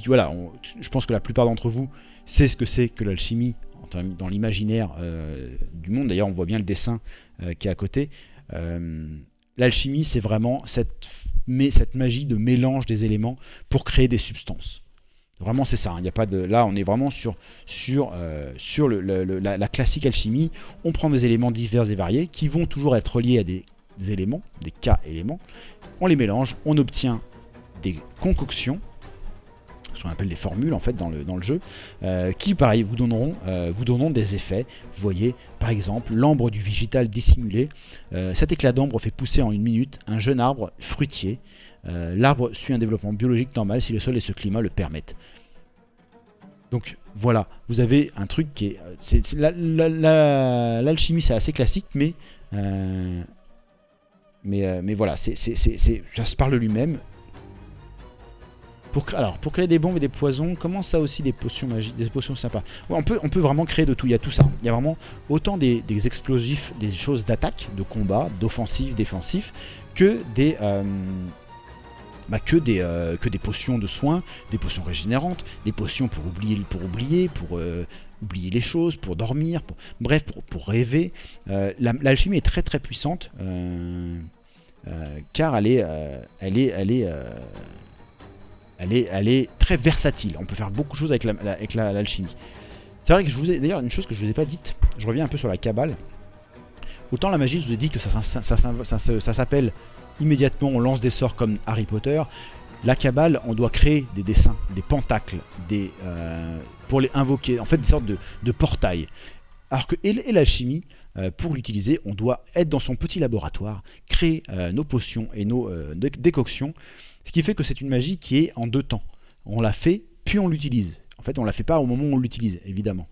voilà, je pense que la plupart d'entre vous sait ce que c'est que l'alchimie dans l'imaginaire du monde. D'ailleurs, on voit bien le dessin qui est à côté. L'alchimie, c'est vraiment cette magie de mélange des éléments pour créer des substances. Vraiment, c'est ça. Hein. Y a pas de... Là, on est vraiment sur la classique alchimie. On prend des éléments divers et variés qui vont toujours être reliés à des éléments, des K-éléments. On les mélange, on obtient des concoctions, ce qu'on appelle des formules en fait dans le jeu, qui pareil vous donneront des effets. Vous voyez par exemple l'ambre du végétal dissimulé. Cet éclat d'ambre fait pousser en 1 minute un jeune arbre fruitier. L'arbre suit un développement biologique normal si le sol et ce climat le permettent. Donc voilà, vous avez un truc qui est... L'alchimie c'est assez classique, mais voilà, ça se parle lui-même. Pour créer des bombes et des poisons, comment ça aussi des potions magiques, des potions sympas. Ouais, on peut vraiment créer de tout, il y a tout ça. Il y a vraiment autant des explosifs, des choses d'attaque, de combat, d'offensif, défensif, que des potions de soins, des potions régénérantes, des potions pour oublier les choses, pour dormir, bref, pour rêver. L'alchimie est très très puissante, car elle est très versatile. On peut faire beaucoup de choses avec l'alchimie. C'est vrai que d'ailleurs, une chose que je vous ai pas dite, je reviens un peu sur la Kabbale. Autant la magie, je vous ai dit que ça s'appelle immédiatement, on lance des sorts comme Harry Potter. La Kabbale, on doit créer des dessins, des pentacles, pour les invoquer, en fait des sortes de portails. Alors que et l'alchimie, pour l'utiliser, on doit être dans son petit laboratoire, créer nos potions et nos décoctions, ce qui fait que c'est une magie qui est en deux temps. On la fait, puis on l'utilise. En fait, on ne la fait pas au moment où on l'utilise, évidemment.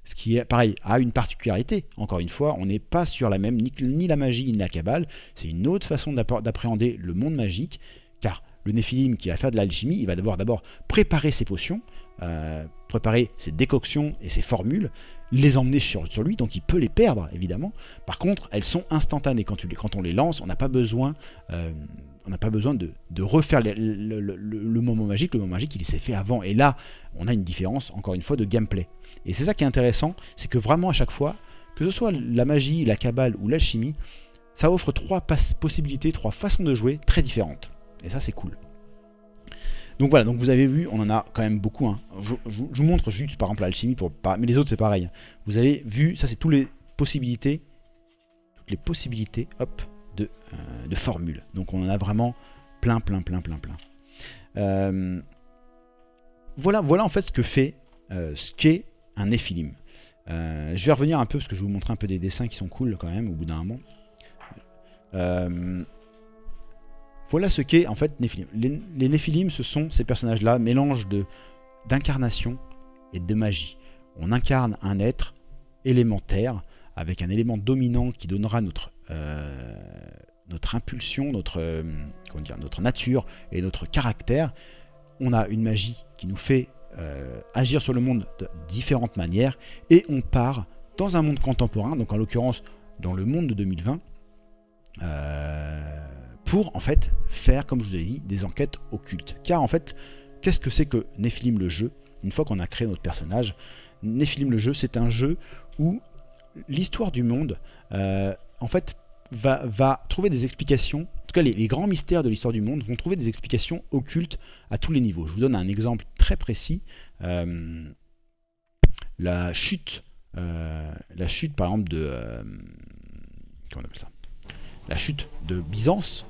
Ce qui est, pareil, a une particularité. Encore une fois, on n'est pas sur la même, ni la magie, ni la cabale. C'est une autre façon d'appréhender le monde magique, car le Néphilim qui va faire de l'alchimie, il va devoir d'abord préparer ses potions, préparer ses décoctions et ses formules, les emmener sur lui, donc il peut les perdre, évidemment. Par contre, elles sont instantanées. Quand on les lance, on n'a pas besoin... de refaire le moment magique. Le moment magique, il s'est fait avant. Et là, on a une différence, encore une fois, de gameplay. Et c'est ça qui est intéressant, c'est que vraiment à chaque fois, que ce soit la magie, la cabale ou l'alchimie, ça offre trois possibilités, trois façons de jouer très différentes. Et ça, c'est cool. Donc voilà, donc vous avez vu, on en a quand même beaucoup. Hein. Je vous montre juste par exemple l'alchimie, mais les autres c'est pareil. Vous avez vu, ça c'est toutes les possibilités, hop, de formules. Donc on en a vraiment plein. Voilà en fait ce qu'est un Néphilim. Je vais revenir un peu parce que je vais vous montrer un peu des dessins qui sont cool quand même au bout d'un moment. Voilà ce qu'est en fait Néphilim. Les Néphilim, ce sont ces personnages-là, mélange d'incarnation et de magie. On incarne un être élémentaire avec un élément dominant qui donnera notre impulsion, notre nature et notre caractère. On a une magie qui nous fait agir sur le monde de différentes manières et on part dans un monde contemporain, donc en l'occurrence dans le monde de 2020, pour en fait faire, comme je vous avais dit, des enquêtes occultes. Car en fait, qu'est-ce que c'est que Néphilim le jeu? Une fois qu'on a créé notre personnage, Néphilim le jeu, c'est un jeu où l'histoire du monde, en fait, va trouver des explications. En tout cas, les grands mystères de l'histoire du monde vont trouver des explications occultes à tous les niveaux. Je vous donne un exemple très précis. La chute, par exemple, comment on appelle ça? La chute de Byzance.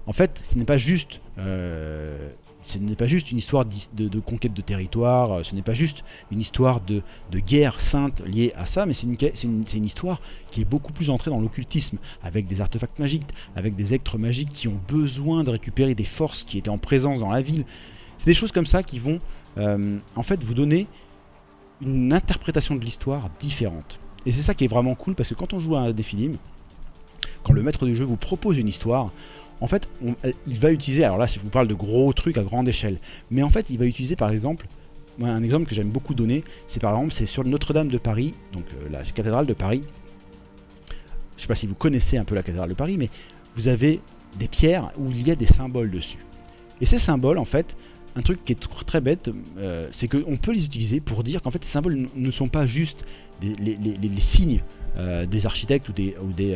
En fait, ce n'est pas juste une histoire de conquête de territoire, ce n'est pas juste une histoire de guerre sainte liée à ça, mais c'est une histoire qui est beaucoup plus entrée dans l'occultisme, avec des artefacts magiques, avec des êtres magiques qui ont besoin de récupérer des forces qui étaient en présence dans la ville. C'est des choses comme ça qui vont en fait vous donner une interprétation de l'histoire différente. Et c'est ça qui est vraiment cool, parce que quand on joue à un Néphilim, quand le maître du jeu vous propose une histoire, en fait, il va utiliser, alors là, si je vous parle de gros trucs à grande échelle, mais en fait, il va utiliser par exemple, un exemple que j'aime beaucoup donner, c'est par exemple, c'est sur Notre-Dame de Paris, donc la cathédrale de Paris. Je ne sais pas si vous connaissez un peu la cathédrale de Paris, mais vous avez des pierres où il y a des symboles dessus. Et ces symboles, en fait, un truc qui est très bête, c'est qu'on peut les utiliser pour dire qu'en fait, ces symboles ne sont pas juste les signes des architectes ou des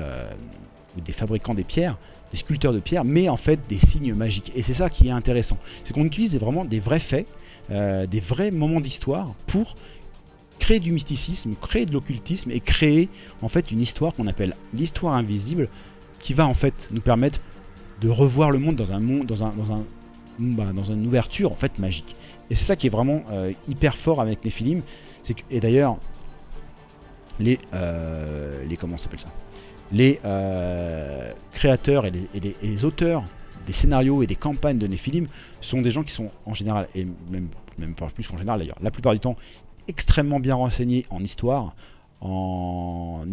fabricants des pierres, des sculpteurs de pierre, mais en fait des signes magiques. Et c'est ça qui est intéressant. C'est qu'on utilise vraiment des vrais faits, des vrais moments d'histoire pour créer du mysticisme, créer de l'occultisme et créer en fait une histoire qu'on appelle l'histoire invisible, qui va en fait nous permettre de revoir le monde dans une ouverture en fait magique. Et c'est ça qui est vraiment hyper fort avec Néphilim. Et d'ailleurs, comment ça s'appelle ça? Les créateurs et les auteurs des scénarios et des campagnes de Néphilim sont des gens qui sont en général, et même pas plus qu'en général d'ailleurs, la plupart du temps extrêmement bien renseignés en histoire, en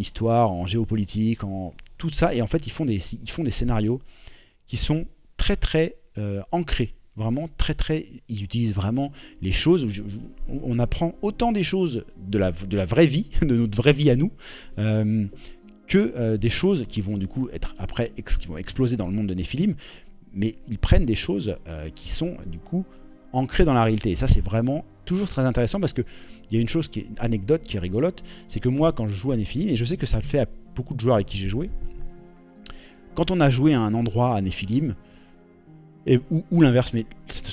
géopolitique, en tout ça, et en fait ils font des scénarios qui sont très ancrés, vraiment très, ils utilisent vraiment les choses, on apprend autant des choses de la vraie vie, de notre vraie vie à nous, que des choses qui vont du coup être après qui vont exploser dans le monde de Néphilim, mais ils prennent des choses qui sont du coup ancrées dans la réalité. Et ça, c'est vraiment toujours très intéressant, parce que il y a une chose qui est une anecdote qui est rigolote, c'est que moi, quand je joue à Néphilim, et je sais que ça le fait à beaucoup de joueurs avec qui j'ai joué, quand on a joué à un endroit à Néphilim, ou l'inverse, mais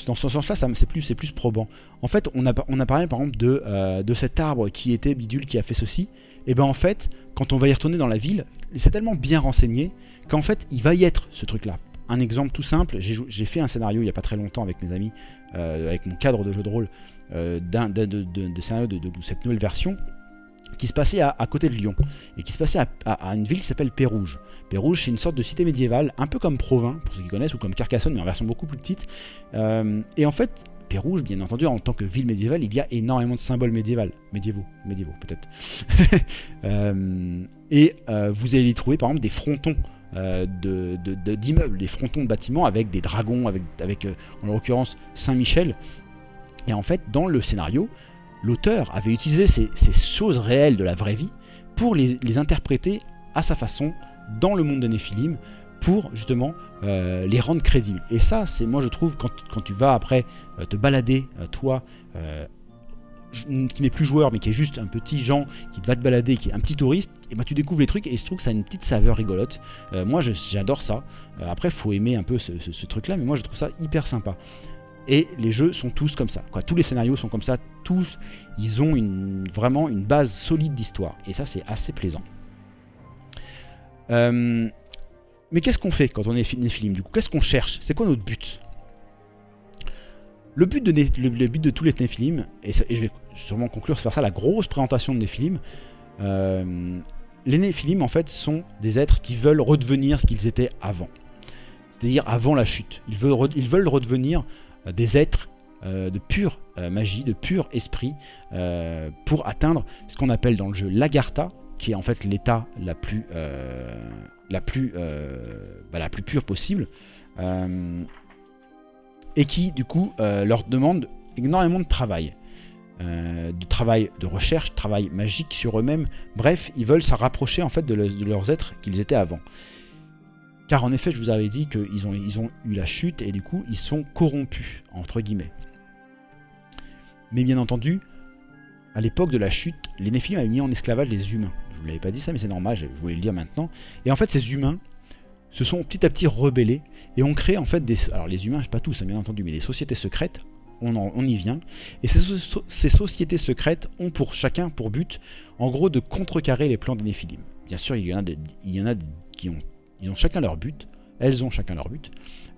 dans ce sens-là, c'est plus probant. En fait, on a parlé par exemple de cet arbre qui était bidule, qui a fait ceci. Et bien en fait, quand on va y retourner dans la ville, c'est tellement bien renseigné qu'en fait, il va y être ce truc-là. Un exemple tout simple, j'ai fait un scénario il n'y a pas très longtemps avec mes amis, avec mon cadre de jeu de rôle, des scénarios de cette nouvelle version qui se passait à côté de Lyon et qui se passait à une ville qui s'appelle Pérouge. Pérouge, c'est une sorte de cité médiévale, un peu comme Provins, pour ceux qui connaissent, ou comme Carcassonne, mais en version beaucoup plus petite. Et en fait, Pérouge, bien entendu, en tant que ville médiévale, il y a énormément de symboles médiévaux peut-être. Vous allez y trouver par exemple des frontons d'immeubles, des frontons de bâtiments avec des dragons, avec en l'occurrence Saint-Michel. Et en fait, dans le scénario, l'auteur avait utilisé ces choses réelles de la vraie vie pour les interpréter à sa façon dans le monde des Néphilim, pour justement les rendre crédibles. Et ça, c'est, moi je trouve, quand tu vas après te balader, toi, qui n'est plus joueur mais qui est juste un petit Jean qui va te balader, qui est un petit touriste, et ben tu découvres les trucs et je trouve que ça a une petite saveur rigolote. Moi j'adore ça. Après faut aimer un peu ce truc là, mais moi je trouve ça hyper sympa. Et les jeux sont tous comme ça, quoi. Tous les scénarios sont comme ça, tous ils ont vraiment une base solide d'histoire, et ça c'est assez plaisant. Mais qu'est-ce qu'on fait quand on est Néphilim du coup? Qu'est-ce qu'on cherche? C'est quoi notre but? Le but de tous les Néphilim, et je vais sûrement conclure par ça la grosse présentation de Néphilim, les Néphilim en fait sont des êtres qui veulent redevenir ce qu'ils étaient avant. C'est-à-dire avant la chute. Ils veulent redevenir des êtres de pure magie, de pur esprit, pour atteindre ce qu'on appelle dans le jeu l'Agartha, qui est en fait l'état la plus pure possible, et qui du coup leur demande énormément de travail, de recherche, travail magique sur eux-mêmes. Bref, ils veulent se rapprocher en fait de leurs êtres qu'ils étaient avant. Car en effet, je vous avais dit qu'ils ont eu la chute et du coup, ils sont corrompus, entre guillemets. Mais bien entendu, à l'époque de la chute, les Néphilim avaient mis en esclavage les humains. Je ne vous l'avais pas dit ça, mais c'est normal, je voulais le dire maintenant. Et en fait, ces humains se sont petit à petit rebellés et ont créé en fait alors les humains, pas tous, bien entendu, mais des sociétés secrètes, on y vient. Et ces sociétés secrètes ont chacun pour but, en gros, de contrecarrer les plans des Néphilim. Bien sûr, il y en a qui ont chacun leur but, elles ont chacun leur but.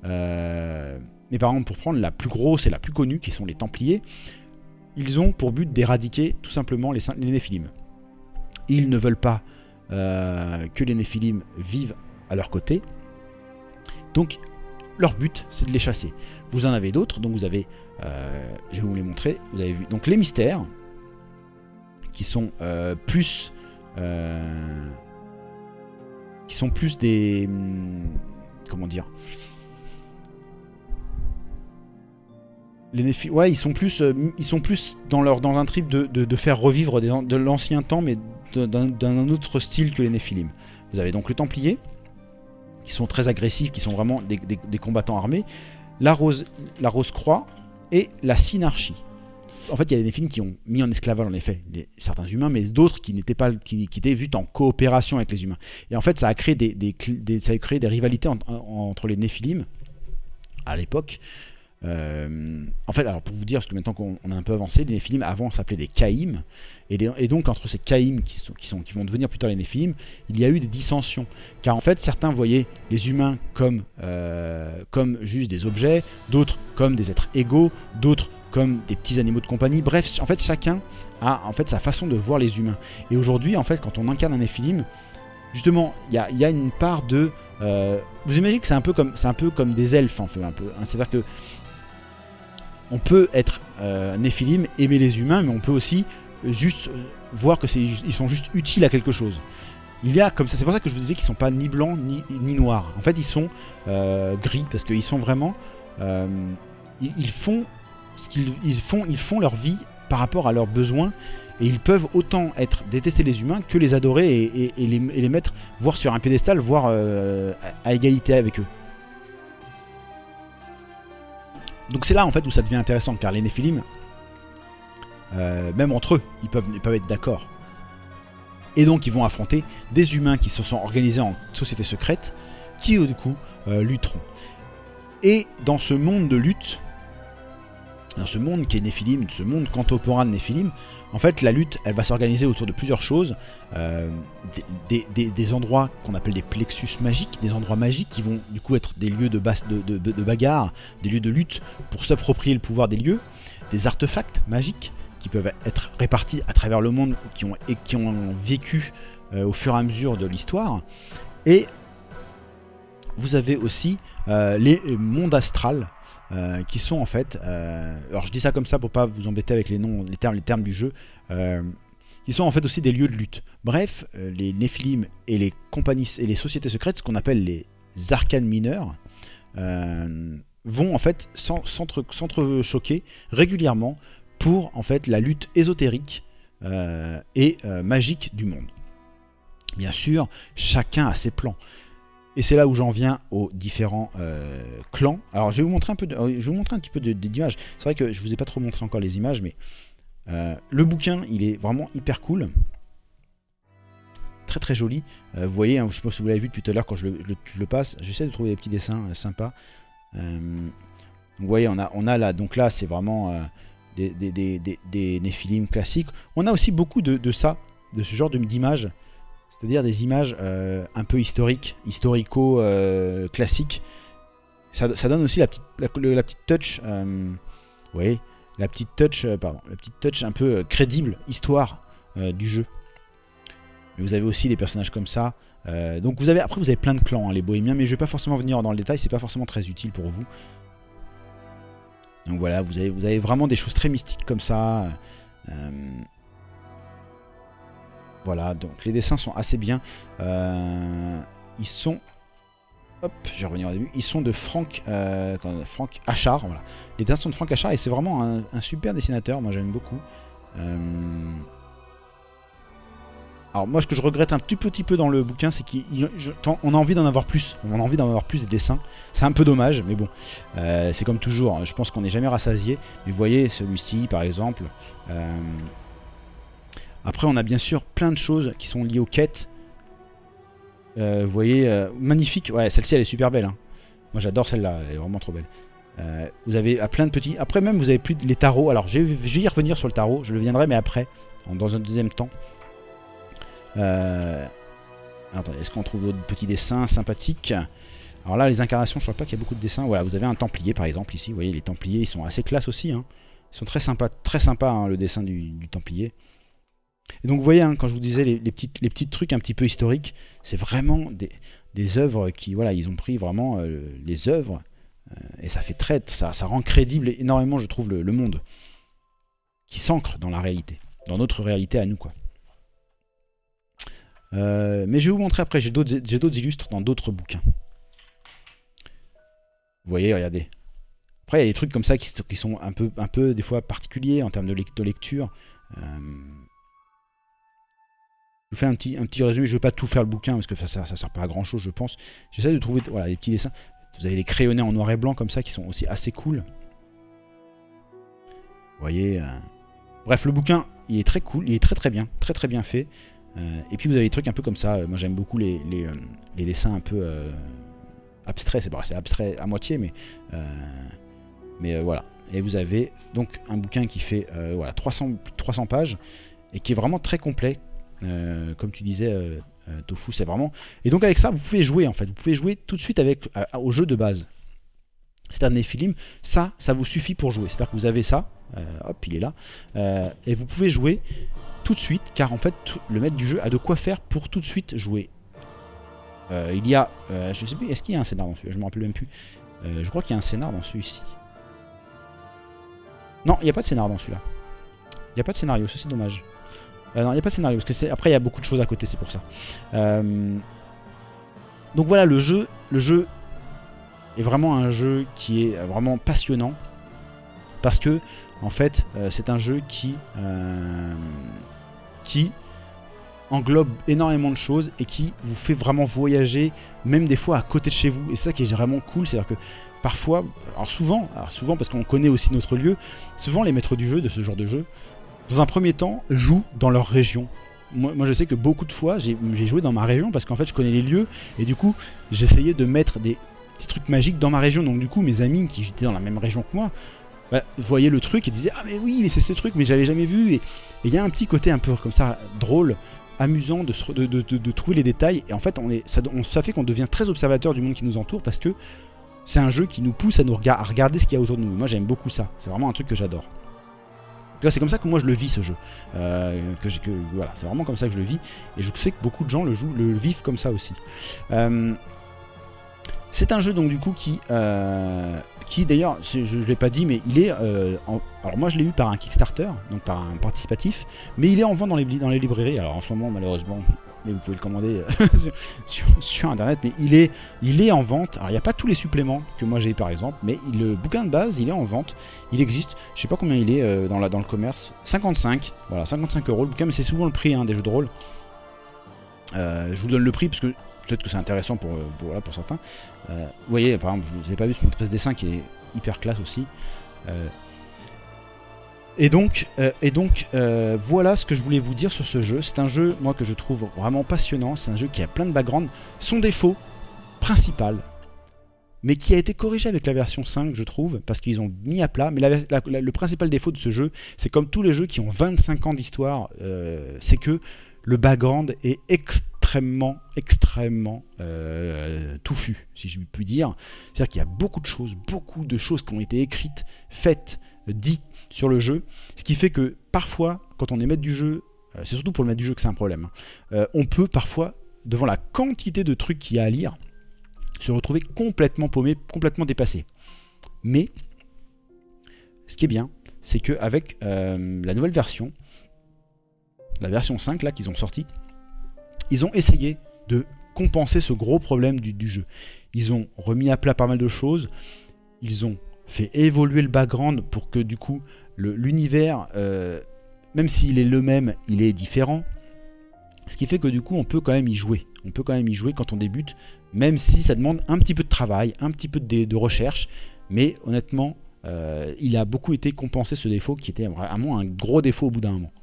Mais par exemple, pour prendre la plus grosse et la plus connue, qui sont les Templiers, ils ont pour but d'éradiquer tout simplement les Néphilim. Ils ne veulent pas que les Néphilim vivent à leur côté. Donc, leur but, c'est de les chasser. Vous en avez d'autres, donc vous avez, je vais vous les montrer, vous avez vu, donc les mystères, qui sont plus des... comment dire, les Néphilim, ouais, ils sont plus dans un trip de faire revivre de l'ancien temps, mais d'un autre style que les Néphilim. Vous avez donc le Templier, qui sont très agressifs, qui sont vraiment des combattants armés, la Rose-Croix et la Synarchie. En fait, il y a des Néphilim qui ont mis en esclavage, en effet, certains humains, mais d'autres qui étaient vus en coopération avec les humains. Et en fait, ça a créé des rivalités entre les Néphilim à l'époque. En fait, alors pour vous dire, parce que maintenant qu'on a un peu avancé, les Néphilim avant s'appelaient des Caïms, et donc entre ces Caïms qui vont devenir plus tard les Néphilim, il y a eu des dissensions, car en fait certains voyaient les humains comme juste des objets, d'autres comme des êtres égaux, d'autres comme des petits animaux de compagnie. Bref, en fait chacun a en fait sa façon de voir les humains. Et aujourd'hui, en fait, quand on incarne un Néphilim, justement, il y a une part de vous imaginez que c'est un peu comme des elfes, en fait, un peu, hein. C'est-à-dire que on peut être Néphilim, aimer les humains, mais on peut aussi juste voir que ils sont juste utiles à quelque chose. Il y a comme ça, c'est pour ça que je vous disais qu'ils sont pas ni blancs ni noirs. En fait, ils sont gris parce qu'ils sont vraiment, ils font leur vie par rapport à leurs besoins, et ils peuvent autant détester les humains que les adorer et les mettre, voire sur un piédestal, voire à égalité avec eux. Donc c'est là en fait où ça devient intéressant, car les Néphilim, même entre eux, ils peuvent être d'accord. Et donc ils vont affronter des humains qui se sont organisés en sociétés secrètes, qui du coup lutteront. Et dans ce monde de lutte, dans ce monde qui est Néphilim, ce monde contemporain de Néphilim, en fait la lutte, elle va s'organiser autour de plusieurs choses, des endroits qu'on appelle des plexus magiques, des endroits magiques qui vont du coup être des lieux de bagarre, des lieux de lutte pour s'approprier le pouvoir des lieux, des artefacts magiques qui peuvent être répartis à travers le monde, qui ont vécu au fur et à mesure de l'histoire. Et vous avez aussi les mondes astrales, qui sont en fait, alors je dis ça comme ça pour pas vous embêter avec les noms, les termes du jeu, qui sont en fait aussi des lieux de lutte. Bref, les Néphilim et les compagnies et les sociétés secrètes, ce qu'on appelle les arcanes mineurs, vont en fait s'entrechoquer régulièrement pour en fait la lutte ésotérique et magique du monde. Bien sûr, chacun a ses plans. Et c'est là où j'en viens aux différents clans. Alors je vais vous montrer un petit peu d'images. C'est vrai que je vous ai pas trop montré encore les images, mais le bouquin, il est vraiment hyper cool. Très très joli. Vous voyez, hein, je sais pas si vous l'avez vu depuis tout à l'heure quand je le passe. J'essaie de trouver des petits dessins sympas. Donc, vous voyez, on a là, donc là c'est vraiment des Néphilim classiques. On a aussi beaucoup de ce genre d'images. C'est-à-dire des images un peu historico-classiques. Ça donne aussi la petite touch, vous voyez, la petite touch un peu crédible, histoire du jeu. Mais vous avez aussi des personnages comme ça. Donc après vous avez plein de clans, hein, les bohémiens, mais je vais pas forcément venir dans le détail, c'est pas forcément très utile pour vous. Donc voilà, vous avez vraiment des choses très mystiques comme ça. Voilà, donc les dessins sont assez bien. Ils sont... Hop, je vais revenir au début. Ils sont de Frank Achard. Voilà. Les dessins sont de Frank Achard et c'est vraiment un super dessinateur. Moi, j'aime beaucoup. Alors moi, ce que je regrette un petit peu dans le bouquin, c'est qu'on a envie d'en avoir plus. On a envie d'en avoir plus des dessins. C'est un peu dommage, mais bon. C'est comme toujours. Hein. Je pense qu'on n'est jamais rassasié. Mais vous voyez, celui-ci, par exemple... Après, on a bien sûr plein de choses qui sont liées aux quêtes. Vous voyez, magnifique. Ouais, celle-ci, elle est super belle. Hein. Moi, j'adore celle-là. Elle est vraiment trop belle. Vous avez plein de petits... Après, même, vous avez plus les tarots. Alors, je vais y revenir sur le tarot. Je le viendrai, mais après, dans un deuxième temps. Attendez, est-ce qu'on trouve d'autres petits dessins sympathiques? Alors là, les incarnations, je crois pas qu'il y a beaucoup de dessins. Voilà, vous avez un Templier, par exemple, ici. Vous voyez, les Templiers, ils sont assez classe aussi. Hein. Ils sont très sympas, hein, le dessin du Templier. Et donc vous voyez, hein, quand je vous disais les petits trucs un petit peu historiques, c'est vraiment des œuvres qui, voilà, ils ont pris vraiment les œuvres et ça fait ça rend crédible énormément, je trouve, le monde qui s'ancre dans la réalité, dans notre réalité à nous, quoi. Mais je vais vous montrer après, j'ai d'autres illustres dans d'autres bouquins. Vous voyez, regardez. Après, il y a des trucs comme ça qui sont un peu des fois particuliers en termes de lecture. Je vous fais un petit résumé, je ne vais pas tout faire le bouquin parce que ça sert pas à grand chose, je pense. J'essaie de trouver voilà, des petits dessins. Vous avez des crayonnés en noir et blanc comme ça qui sont aussi assez cool. Vous voyez. Bref, le bouquin, il est très cool, il est très bien fait. Et puis vous avez des trucs un peu comme ça. Moi j'aime beaucoup les dessins un peu abstraits. C'est abstrait à moitié, mais voilà. Et vous avez donc un bouquin qui fait voilà, 300 pages et qui est vraiment très complet. Comme tu disais, Tofu, c'est vraiment... Et donc avec ça, vous pouvez jouer en fait. Vous pouvez jouer tout de suite au jeu de base. C'est un Néphilim. Ça vous suffit pour jouer. C'est-à-dire que vous avez ça. Hop, il est là. Et vous pouvez jouer tout de suite, car en fait, le maître du jeu a de quoi faire pour tout de suite jouer. Il y a... je sais plus, est-ce qu'il y a un scénar dans celui-là? Je me rappelle même plus. Je crois qu'il y a un scénar dans celui-ci. Non, il n'y a pas de scénar dans celui-là. Il n'y a pas de scénario, ça c'est dommage. Non, il n'y a pas de scénario, parce que après il y a beaucoup de choses à côté, c'est pour ça. Donc voilà, le jeu est vraiment un jeu qui est vraiment passionnant. Parce que, en fait, c'est un jeu qui englobe énormément de choses et qui vous fait vraiment voyager, même des fois à côté de chez vous. Et c'est ça qui est vraiment cool, c'est-à-dire que parfois, alors souvent parce qu'on connaît aussi notre lieu, souvent les maîtres du jeu, de ce genre de jeu, dans un premier temps, jouent dans leur région. Moi je sais que beaucoup de fois, j'ai joué dans ma région parce qu'en fait je connais les lieux et du coup j'essayais de mettre des petits trucs magiques dans ma région. Donc du coup mes amis qui étaient dans la même région que moi, bah, voyaient le truc et disaient « Ah mais oui, mais c'est ce truc, mais je l'avais jamais vu ». Et il y a un petit côté un peu comme ça, drôle, amusant de trouver les détails. Et en fait ça fait qu'on devient très observateur du monde qui nous entoure parce que c'est un jeu qui nous pousse à regarder ce qu'il y a autour de nous. Moi j'aime beaucoup ça, c'est vraiment un truc que j'adore. C'est comme ça que moi je le vis ce jeu. Voilà, c'est vraiment comme ça que je le vis. Et je sais que beaucoup de gens le vivent comme ça aussi. C'est un jeu donc du coup qui d'ailleurs, je ne l'ai pas dit, mais il est... alors moi je l'ai eu par un Kickstarter, donc par un participatif, mais il est en vente dans les librairies. Alors en ce moment malheureusement, mais vous pouvez le commander sur internet, mais il est en vente. Alors il n'y a pas tous les suppléments que moi j'ai par exemple, mais le bouquin de base il est en vente, il existe, je sais pas combien il est dans le commerce, 55, voilà 55 € le bouquin, mais c'est souvent le prix des jeux de rôle. Je vous donne le prix parce que peut-être que c'est intéressant pour certains. Vous voyez, par exemple, je vous ai pas vu ce mon 13 dessin qui est hyper classe aussi. Et donc, voilà ce que je voulais vous dire sur ce jeu. C'est un jeu, moi, que je trouve vraiment passionnant. C'est un jeu qui a plein de background. Son défaut principal, mais qui a été corrigé avec la version 5, je trouve, parce qu'ils ont mis à plat. Mais le principal défaut de ce jeu, c'est comme tous les jeux qui ont 25 ans d'histoire, c'est que le background est extrêmement touffu, si je puis dire. C'est-à-dire qu'il y a beaucoup de choses qui ont été écrites, faites, dites sur le jeu, ce qui fait que parfois, quand on est maître du jeu, c'est surtout pour le maître du jeu que c'est un problème, on peut parfois, devant la quantité de trucs qu'il y a à lire, se retrouver complètement paumé, complètement dépassé. Mais, ce qui est bien, c'est qu'avec la nouvelle version, la version 5 là qu'ils ont sorti, ils ont essayé de compenser ce gros problème du jeu. Ils ont remis à plat pas mal de choses, ils ont fait évoluer le background pour que du coup l'univers, même s'il est le même, il est différent. Ce qui fait que du coup on peut quand même y jouer. On peut quand même y jouer quand on débute, même si ça demande un petit peu de travail, un petit peu de recherche. Mais honnêtement, il a beaucoup été compensé ce défaut qui était vraiment un gros défaut au bout d'un moment.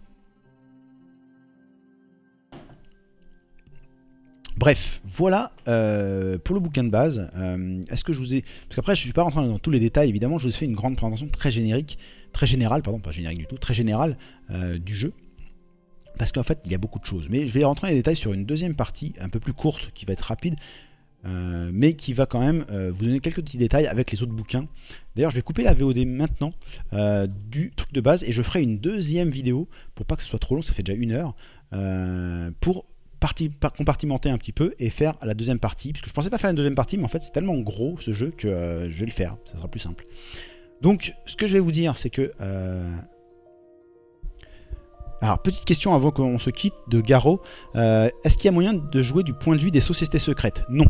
Bref, voilà pour le bouquin de base. Est-ce que je vous ai... Parce qu'après, je ne suis pas rentré dans tous les détails, évidemment. Je vous ai fait une grande présentation très générale, pardon, pas générique du tout, très générale du jeu. Parce qu'en fait, il y a beaucoup de choses. Mais je vais rentrer dans les détails sur une deuxième partie, un peu plus courte, qui va être rapide, mais qui va quand même vous donner quelques petits détails avec les autres bouquins. D'ailleurs, je vais couper la VOD maintenant du truc de base, et je ferai une deuxième vidéo, pour pas que ce soit trop long, ça fait déjà 1 heure, pour compartimenter un petit peu et faire la deuxième partie, puisque je pensais pas faire une deuxième partie, mais en fait c'est tellement gros ce jeu que je vais le faire, ça sera plus simple. Donc ce que je vais vous dire, c'est que alors petite question avant qu'on se quitte de Garo, est-ce qu'il y a moyen de jouer du point de vue des sociétés secrètes? Non.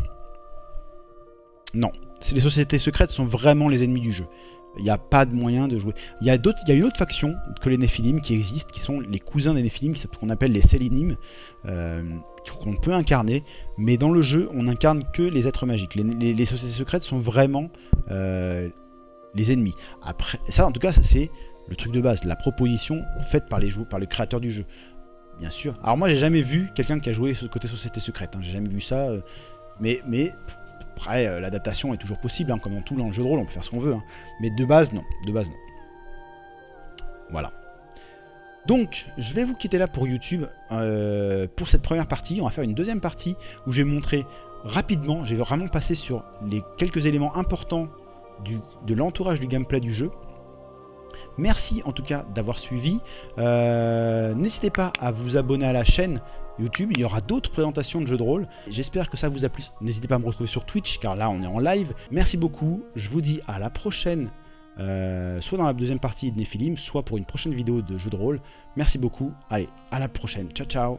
Non, les sociétés secrètes sont vraiment les ennemis du jeu. Il n'y a pas de moyen de jouer. Il y a une autre faction que les Néphilim qui existe, qui sont les cousins des Néphilim, qu'on appelle les Sélinim, qu'on peut incarner, mais dans le jeu, on n'incarne que les êtres magiques. Les sociétés secrètes sont vraiment les ennemis. Après, ça, en tout cas, ça c'est le truc de base, la proposition faite par le créateur du jeu. Bien sûr. Alors moi, j'ai jamais vu quelqu'un qui a joué ce côté société secrète. J'ai jamais vu ça, mais après, l'adaptation est toujours possible, comme dans tout dans le jeu de rôle, on peut faire ce qu'on veut. Mais de base, non. De base, non. Voilà. Donc, je vais vous quitter là pour YouTube pour cette première partie. On va faire une deuxième partie où je vais montrer rapidement, je vais vraiment passer sur les quelques éléments importants de l'entourage du gameplay du jeu. Merci en tout cas d'avoir suivi. N'hésitez pas à vous abonner à la chaîne YouTube, il y aura d'autres présentations de jeux de rôle. J'espère que ça vous a plu. N'hésitez pas à me retrouver sur Twitch, car là on est en live. Merci beaucoup, je vous dis à la prochaine, soit dans la deuxième partie de Néphilim, soit pour une prochaine vidéo de jeux de rôle. Merci beaucoup, allez, à la prochaine, ciao ciao.